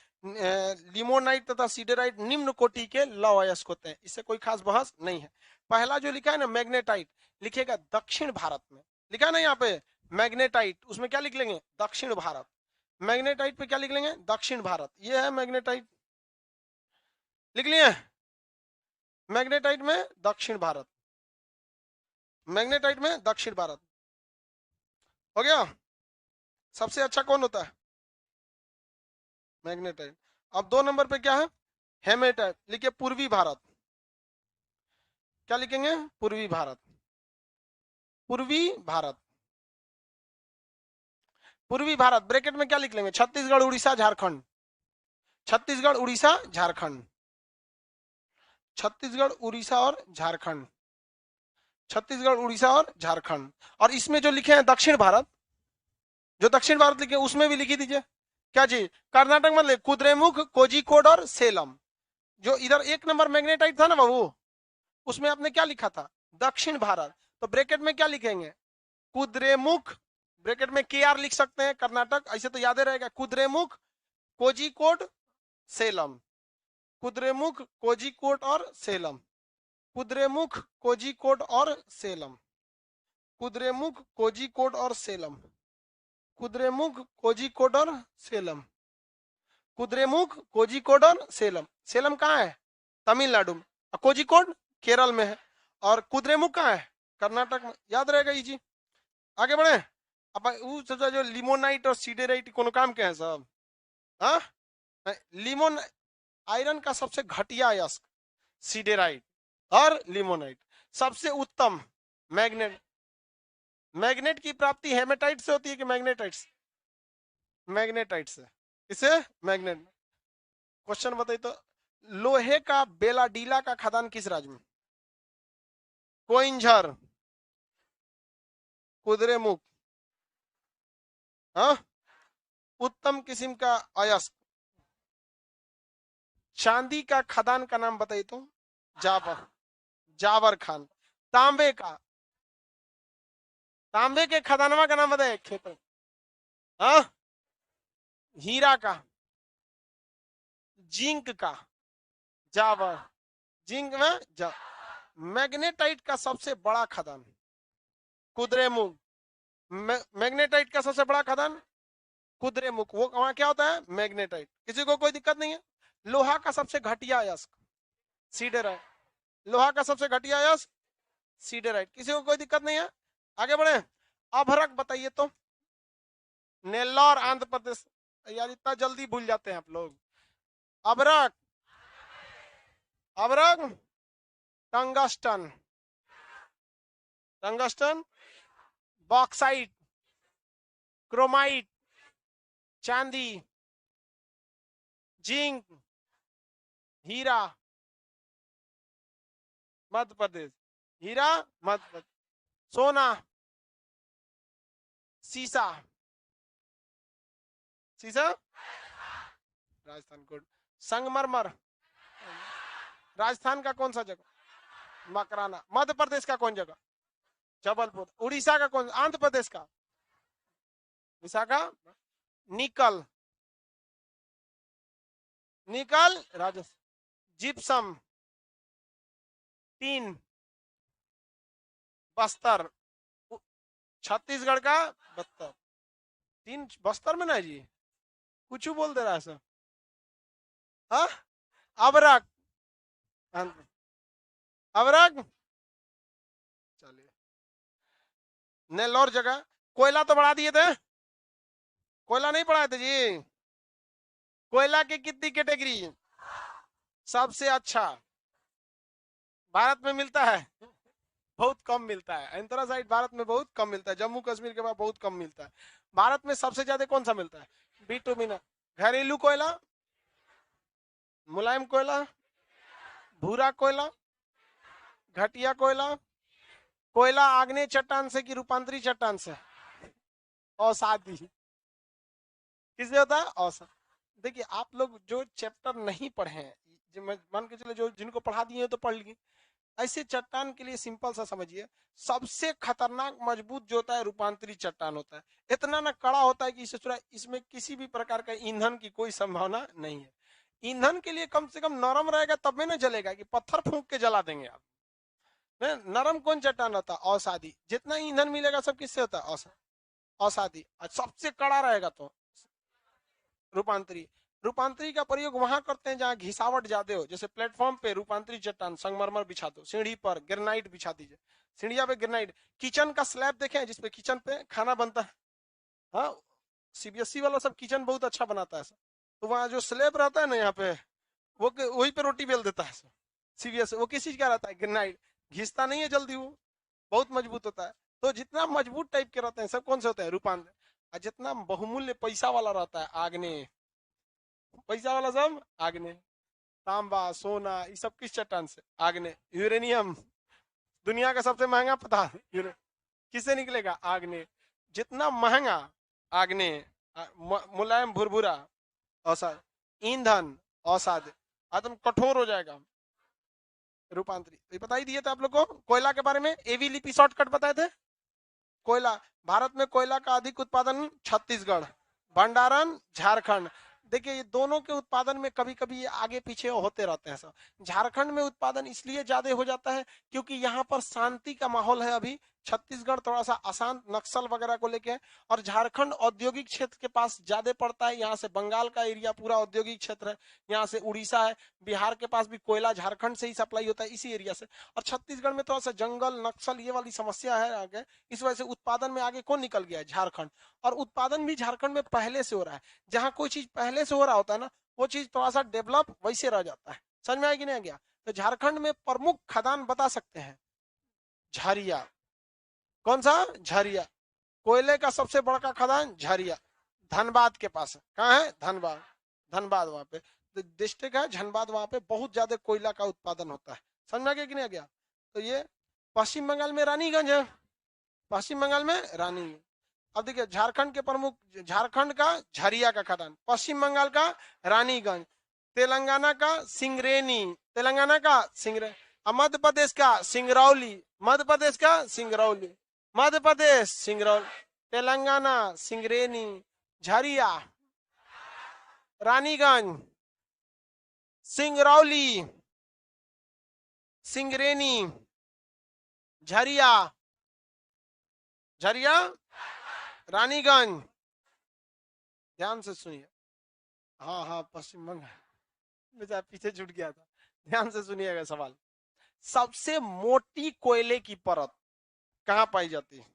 लिमोनाइट तथा सीडेराइट निम्न कोटि के लौह अयस्क होते हैं। इससे कोई खास बहस नहीं है। पहला जो लिखा है ना मैग्नेटाइट, लिखेगा दक्षिण भारत में, लिखा है ना यहाँ पे मैग्नेटाइट, उसमें क्या लिख लेंगे? दक्षिण भारत। मैग्नेटाइट पे क्या लिख लेंगे? दक्षिण भारत। ये है मैग्नेटाइट, लिख लिए? मैग्नेटाइट में दक्षिण भारत, मैग्नेटाइट में दक्षिण भारत। हो गया। सबसे अच्छा कौन होता है? मैग्नेटाइट। अब 2 नंबर पे क्या है? हेमेटाइट। लिखिए पूर्वी भारत। क्या लिखेंगे? पूर्वी भारत, पूर्वी भारत, पूर्वी भारत। ब्रैकेट में क्या लिख लेंगे? छत्तीसगढ़, उड़ीसा, झारखंड, छत्तीसगढ़, उड़ीसा, झारखंड, छत्तीसगढ़, उड़ीसा और झारखंड, छत्तीसगढ़, उड़ीसा और झारखंड। और इसमें जो लिखे हैं दक्षिण भारत, जो दक्षिण भारत लिखे उसमें भी लिखी दीजिए। क्या चीज? कर्नाटक मतलब कुद्रेमुख, कोझिकोड और सेलम। जो इधर 1 नंबर मैग्नेटाइट था ना बाबू, उसमें आपने क्या लिखा था? दक्षिण भारत। तो ब्रैकेट में क्या लिखेंगे? कुद्रेमुख, ब्रैकेट में के आर लिख सकते हैं, कर्नाटक, ऐसे तो याद रहेगा। कुद्रेमुख, कोझिकोड, सेलम, कुद्रेमुख, कोझिकोड और सेलम, कुद्रेमुख, कोझिकोड और सेलम, कुद्रेमुख, कोझिकोड और सेलम, कुद्रेमुख, कोझिकोड और सेलम, कुद्रेमुख, कोझिकोड और सेलम। सेलम कहाँ है? तमिलनाडु में। कोझिकोड केरल में है। और कुद्रेमुख कहाँ है? कर्नाटक में। याद रहेगा ये जी। आगे बढ़े। अब जो लिमोनाइट और सीडेराइट कोनो काम के हैं सब? हाँ, लिमोन आयरन का सबसे घटिया अयस्क सीडेराइट और लिमोनाइट। सबसे उत्तम मैग्नेट। मैग्नेट की प्राप्ति हेमेटाइट से होती है कि मैग्नेटाइट से? मैग्नेटाइट से। इसे मैग्नेट। क्वेश्चन बताइए तो, लोहे का बेलाडीला का खदान किस राज्य में? कोइंझर, कुद्रेमुख। हाँ, उत्तम किस्म का अयस्क। चांदी का खदान का नाम बताइए तो? जावर, जावर खान। तांबे का, तांबे के खदानवा का नाम बताइए। खेत। हाँ, हीरा का, जिंक का, जावर, जिंक में जा। मैग्नेटाइट का सबसे बड़ा खदान कुद्रेमुख। मैग्नेटाइट का सबसे बड़ा खदान कुद्रेमुख। वो वहां क्या होता है? मैग्नेटाइट। किसी को कोई दिक्कत नहीं है? लोहा का सबसे घटिया अयस्क सीडेराइट। लोहा का सबसे घटिया अयस्क सीडेराइट। किसी को कोई दिक्कत नहीं है? आगे बढ़े। अभ्रक बताइए तो? नेल्लौर, आंध्र प्रदेश। यार इतना जल्दी भूल जाते हैं आप लोग। अभ्रक, अभ्रक, टंगस्टन, टंगस्टन, बॉक्साइट, क्रोमाइट, चांदी, जिंक, हीरा, मध्य प्रदेश। हीरा मध्य प्रदेश। सोना, सीसा, सीसा राजस्थान कोड। संगमरमर, राजस्थान का कौन सा जगह? मकराना। मध्य प्रदेश का कौन जगह? जबलपुर। उड़ीसा का कौन? आंध्र प्रदेश का Vishakha. Nickel, nickel Rajasthan. Gypsum, tin, Bastar. Chhattisgarh का बस्तर। तीन बस्तर में ना जी, कुछ बोल दे रहा है सर। हाँ, अबरक, अबरक। चलिए, नेल्लौर जगह। कोयला तो बढ़ा दिए थे? कोयला नहीं बढ़ाए थे जी। कोयला की कितनी कैटेगरी? सबसे अच्छा भारत में मिलता है, बहुत कम मिलता है। एंथ्रासाइट भारत में बहुत कम मिलता है। जम्मू कश्मीर के बाद बहुत कम मिलता है। भारत में सबसे ज्यादा कौन सा मिलता है? बिटुमिन। घरेलू कोयला, मुलायम कोयला, भूरा कोयला, घटिया कोयला। कोयला आग्नेय चट्टान से कि रूपांतरी चट्टान से? औसादी। किससे होता है? औसा। देखिए आप लोग जो चैप्टर नहीं पढ़े हैं, मान के चले जो जिनको पढ़ा दिए तो पढ़ लिए। ऐसे चट्टान के लिए सिंपल सा समझिए, सबसे खतरनाक मजबूत जो होता है रूपांतरी चट्टान होता है। इतना ना कड़ा होता है कि इसमें किसी भी प्रकार का ईंधन की कोई संभावना नहीं है। ईंधन के लिए कम से कम नरम रहेगा तब में ना जलेगा, कि पत्थर फूंक के जला देंगे आप। नरम कौन चट्टान होता है? औसादी। जितना ईंधन मिलेगा सब किससे होता है? औसादी। सबसे कड़ा रहेगा तो रूपांतरी। रूपांतरी का प्रयोग वहां करते हैं जहां घिसावट ज्यादा हो, जैसे प्लेटफॉर्म पे रूपांतरी चट्टान संगमरमर बिछा दो, सीढ़ी पर ग्रेनाइट बिछा दीजिए, सीढ़िया पे ग्रेनाइट, किचन का स्लैब देखे जिसपे किचन पे खाना बनता है, हाँ सीबीएसई वाला सब किचन बहुत अच्छा बनाता है सर, तो वहां जो स्लैब रहता है ना यहाँ पे वो वही पे रोटी बेल देता है सर, सीबीएसई वो किस चीज का रहता है, ग्रेनाइट, घिसता नहीं है जल्दी, वो बहुत मजबूत होता है। तो जितना मजबूत टाइप के रहते हैं सब कौन से होते हैं, रूपांतर, और जितना बहुमूल्य पैसा वाला रहता है आग्नेय, पैसा वाला सब आग्नेय, तांबा सोना ये सब किस चट्टान से, आग्नेय, यूरेनियम दुनिया का सबसे महंगा पदार्थ किससे निकलेगा, आग्नेय, जितना महंगा आग्नेय, मुलायम भुरभुरा औषध, ईंधन औषध, आदम कठोर हो जाएगा, रूपांतरित, ये बता ही दिए थे आप लोग को। कोयला के बारे में एवी लिपि शॉर्टकट बताए थे, कोयला, भारत में कोयला का अधिक उत्पादन छत्तीसगढ़, भंडारण झारखंड, देखिए ये दोनों के उत्पादन में कभी कभी ये आगे पीछे होते रहते हैं सब। झारखंड में उत्पादन इसलिए ज्यादा हो जाता है क्योंकि यहाँ पर शांति का माहौल है अभी, छत्तीसगढ़ थोड़ा सा अशांत नक्सल वगैरह को लेके, और झारखंड औद्योगिक क्षेत्र के पास ज्यादा पड़ता है, यहाँ से बंगाल का एरिया पूरा औद्योगिक क्षेत्र है, यहाँ से उड़ीसा है, बिहार के पास भी कोयला झारखंड से ही सप्लाई होता है इसी एरिया से, और छत्तीसगढ़ में थोड़ा सा जंगल नक्सल ये वाली समस्या है आगे, इस वजह से उत्पादन में आगे कौन निकल गया है, झारखंड। और उत्पादन भी झारखंड में पहले से हो रहा है, जहां कोई चीज पहले से हो रहा होता है ना वो चीज थोड़ा सा डेवलप वैसे रह जाता है, समझ में आया कि नहीं आ गया। तो झारखंड में प्रमुख खदान बता सकते हैं, झरिया, कौन सा, झरिया, कोयले का सबसे बड़ा खदान झरिया, धनबाद के पास है, कहाँ है, धनबाद, धनबाद वहां पे डिस्ट्रिक्ट है धनबाद, वहां पे बहुत ज्यादा कोयला का उत्पादन होता है, समझ में आ गया कि नहीं आ गया। तो ये पश्चिम बंगाल में रानीगंज है, पश्चिम बंगाल में रानीगंज। अब देखिए झारखंड के प्रमुख, झारखंड का झरिया का खदान, पश्चिम बंगाल का रानीगंज, तेलंगाना का सिंगरेनी, तेलंगाना का सिंगरे, मध्य प्रदेश का सिंगरौली, मध्य प्रदेश का सिंगरौली, मध्य प्रदेश सिंगरौली, तेलंगाना सिंगरेनी, झरिया, रानीगंज, सिंगरौली, सिंगरेनी, झरिया, झरिया, रानीगंज, ध्यान से सुनिए, हाँ हाँ पश्चिम बंगाल, बेचारा पीछे छूट गया था, ध्यान से सुनिएगा सवाल। सबसे मोटी कोयले की परत कहां पाई जाती है,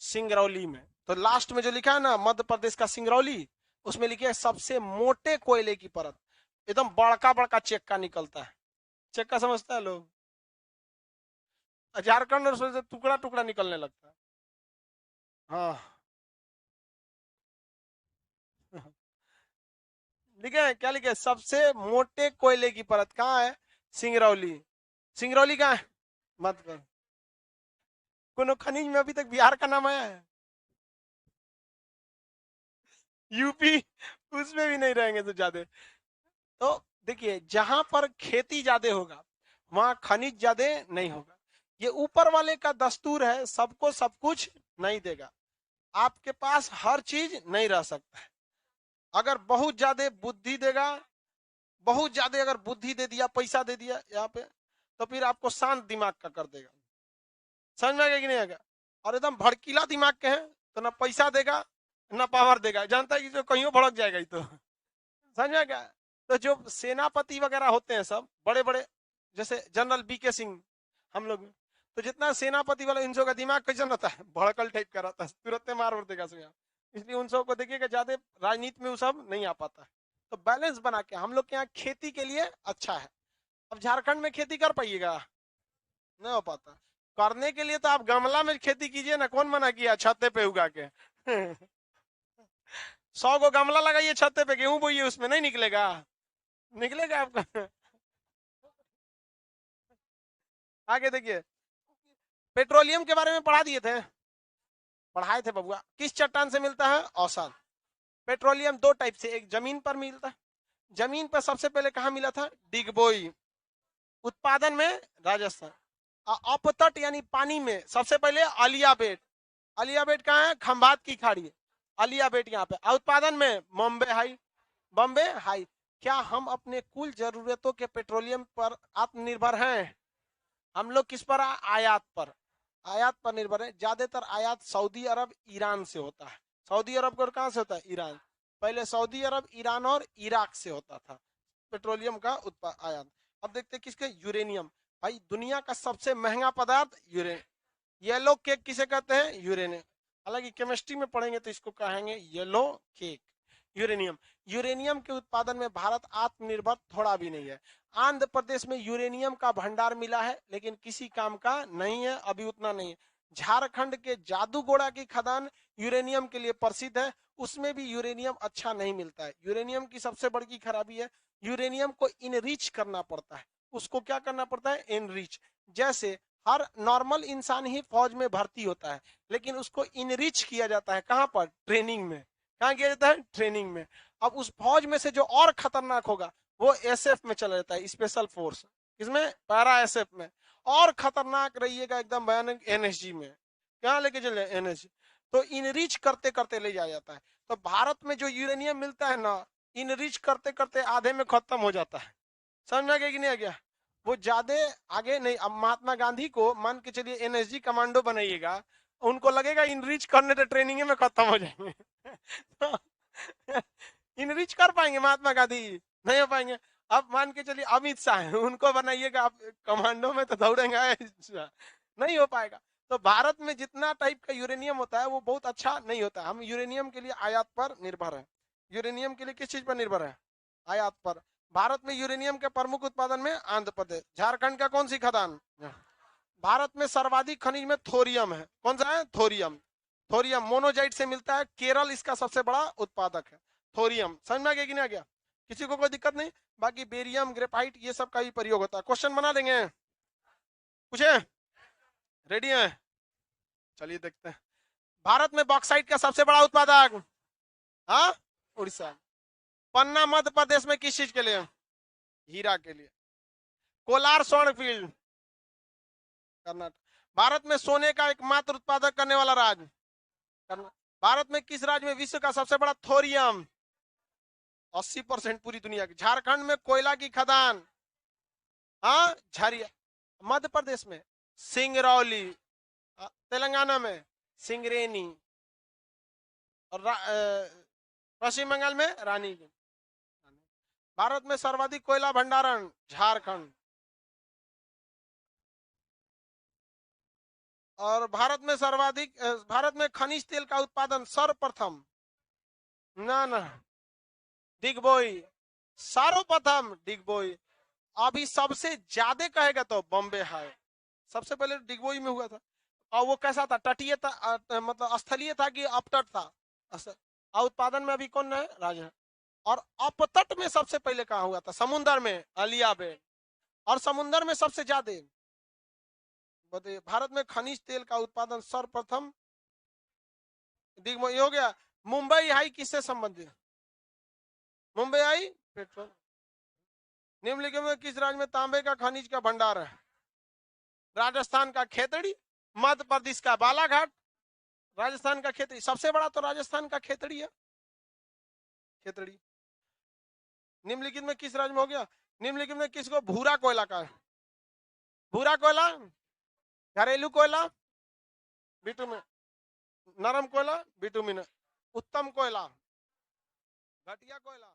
सिंगरौली में। तो लास्ट में जो लिखा है ना मध्य प्रदेश का सिंगरौली, उसमें लिखे है सबसे मोटे कोयले की परत, एकदम बड़का बड़का चेक्का निकलता है, चेक्का समझता है लोग, झारखंड और से टुकड़ा टुकड़ा निकलने लगता है, हाँ लिखे है क्या, लिखे सबसे मोटे कोयले की परत कहाँ है, सिंगरौली, सिंगरौली कहाँ है, मत कर, कोनो खनिज में अभी तक बिहार का नाम आया है, यूपी उसमें भी नहीं रहेंगे तो ज्यादा। तो देखिए जहां पर खेती ज्यादा होगा वहां खनिज ज्यादा नहीं होगा, ये ऊपर वाले का दस्तूर है, सबको सब कुछ नहीं देगा, आपके पास हर चीज नहीं रह सकता है, अगर बहुत ज्यादा बुद्धि देगा, बहुत ज्यादा अगर बुद्धि दे दिया पैसा दे दिया यहाँ पे, तो फिर आपको शांत दिमाग का कर देगा, समझ में आ गया कि नहीं आएगा। और एकदम भड़कीला दिमाग के हैं तो ना पैसा देगा ना पावर देगा, जानता है कि जो कहीं भड़क जाएगा ही, तो समझ में आ गया। तो जो सेनापति वगैरह होते हैं सब बड़े बड़े, जैसे जनरल बीके सिंह हम लोग, तो जितना सेनापति वाला इन सब का दिमाग कैसा रहता है, भड़कल टाइप का रहता है, तुरंत मार उड़ देगा सब, इसलिए उन सब को देखिएगा ज्यादा राजनीति में वो सब नहीं आ पाता है। तो बैलेंस बना के हम लोग के यहाँ खेती के लिए अच्छा है। अब झारखंड में खेती कर पाइएगा, नहीं हो पाता, करने के लिए तो आप गमला में खेती कीजिए ना, कौन मना किया, छत्ते पे उगा के 100 को गमला लगाइए छत्ते पे, गेहूं बोइए उसमें, नहीं निकलेगा, निकलेगा आपका आगे देखिए, पेट्रोलियम के बारे में पढ़ा दिए थे, पढ़ाए थे बबुआ, किस चट्टान से मिलता है, औसत। पेट्रोलियम दो टाइप से, एक जमीन पर मिलता है, जमीन पर सबसे पहले कहा मिला था, डिगबोई, उत्पादन में राजस्थान, अपतट यानी पानी में सबसे पहले अलियाबेट, अलियाबेट कहाँ है, खंभात की खाड़ी, अलियाबेट यहाँ पे, उत्पादन में बॉम्बे हाई, बॉम्बे हाई। क्या हम अपने कुल जरूरतों के पेट्रोलियम पर आत्मनिर्भर हैं, हम लोग किस पर, आयात पर, आयात पर निर्भर है, ज्यादातर आयात सऊदी अरब ईरान से होता है, सऊदी अरब को कहां से होता है, ईरान। पहले सऊदी अरब, ईरान और इराक से होता था पेट्रोलियम का आयात। अब देखते हैं किसके, यूरेनियम। भाई दुनिया का सबसे महंगा पदार्थ यूरेनियम। येलो केक किसे कहते हैं, यूरेनियम। हालांकि केमिस्ट्री में पढ़ेंगे तो इसको कहेंगे येलो केक। यूरेनियम, यूरेनियम के उत्पादन में भारत आत्मनिर्भर थोड़ा भी नहीं है। आंध्र प्रदेश में यूरेनियम का भंडार मिला है लेकिन किसी काम का नहीं है, अभी उतना नहीं है। झारखंड के जादूगोड़ा की खदान यूरेनियम के लिए प्रसिद्ध है, उसमें भी यूरेनियम अच्छा नहीं मिलता है। यूरेनियम की सबसे बड़ी खराबी है, यूरेनियम को इनरिच करना पड़ता है। उसको क्या करना पड़ता है, इनरिच। जैसे हर नॉर्मल इंसान ही फौज में भर्ती होता है, लेकिन उसको इनरिच किया जाता है कहां पर, ट्रेनिंग में। कहां किया जाता है, ट्रेनिंग में। अब उस फौज में से जो और खतरनाक होगा वो एसएफ में चला जाता है, स्पेशल फोर्स। किसमें, पैरा एसएफ में। और खतरनाक रहिएगा एकदम भयानक, एनएसजी में। क्या लेके चले, एनएसजी। तो इनरिच करते करते ले जाया जाता है। तो भारत में जो यूरेनियम मिलता है ना, इनरिच करते करते आधे में खत्म हो जाता है। समझ में गया कि नहीं आ गया, वो ज्यादा आगे नहीं। अब महात्मा गांधी को मान के चलिए एनएसजी कमांडो बनाइएगा, उनको लगेगा इनरिच करने तो ट्रेनिंग में खत्म हो जाएंगे। तो इनरिच कर पाएंगे महात्मा गांधी, नहीं हो पाएंगे। अब मान के चलिए अमित शाह, उनको बनाइएगा आप कमांडो में तो दौड़ेंगे, नहीं हो पाएगा। तो भारत में जितना टाइप का यूरेनियम होता है वो बहुत अच्छा नहीं होता। हम यूरेनियम के लिए आयात पर निर्भर है। यूरेनियम के लिए किस चीज पर निर्भर है, आयात पर। भारत में यूरेनियम के प्रमुख उत्पादन में आंध्र प्रदेश। झारखंड का कौन सी खदान, भारत में सर्वाधिक खनिज में थोरियम है। कौन सा है, थोरियम। थोरियम मोनोजाइट से मिलता है, केरल इसका सबसे बड़ा उत्पादक है। थोरियम समझ में आ गया कि नहीं आ गया, किसी को कोई दिक्कत नहीं। बाकी बेरियम, ग्रेफाइट ये सब का भी प्रयोग होता है। क्वेश्चन बना देंगे, पूछे, रेडी है, चलिए देखते हैं। भारत में बॉक्साइट का सबसे बड़ा उत्पादक, हाँ, उड़ीसा। पन्ना मध्य प्रदेश में किस चीज के लिए, हीरा के लिए। कोलार स्वर्ण फील्ड, कर्नाटक। भारत में सोने का एकमात्र उत्पादक करने वाला राज्य, भारत में किस राज्य में विश्व का सबसे बड़ा थोरियम, 80% पूरी दुनिया की। झारखंड में कोयला की खदान, हाँ, झरिया। मध्य प्रदेश में सिंगरौली, तेलंगाना में सिंगरेनी, और पश्चिम बंगाल में रानीगंज। भारत में सर्वाधिक कोयला भंडारण, झारखंड। और भारत में सर्वाधिक, भारत में खनिज तेल का उत्पादन सर्वप्रथम, ना ना, डिगबोई, सर्वप्रथम डिगबोई। अभी सबसे ज्यादा कहेगा तो बॉम्बे है, सबसे पहले डिगबोई में हुआ था। और वो कैसा था, तटीय था, मतलब स्थलीय था कि अपतट था, और उत्पादन में अभी कौन है, राजा। और अपतट में सबसे पहले कहा हुआ था, समुद्र में, अलियाबेट। और समुद्र में सबसे ज्यादा, बताइए, भारत में खनिज तेल का उत्पादन सर्वप्रथम दिग्बोई हो गया। मुंबई हाई किससे संबंधित, मुंबई हाई पेट्रोल। निम्नलिखित में किस राज्य में तांबे का खनिज का भंडार है, राजस्थान का खेतड़ी, मध्य प्रदेश का बालाघाट, राजस्थान का खेतड़ी। सबसे बड़ा तो राजस्थान का खेतड़ी है, खेतड़ी। निम्नलिखित में किस राज्य में हो गया, निम्नलिखित में किसको भूरा कोयला का, भूरा कोयला, घरेलू कोयला, बिटुमिन, नरम कोयला, बिटुमिन, उत्तम कोयला, घटिया कोयला।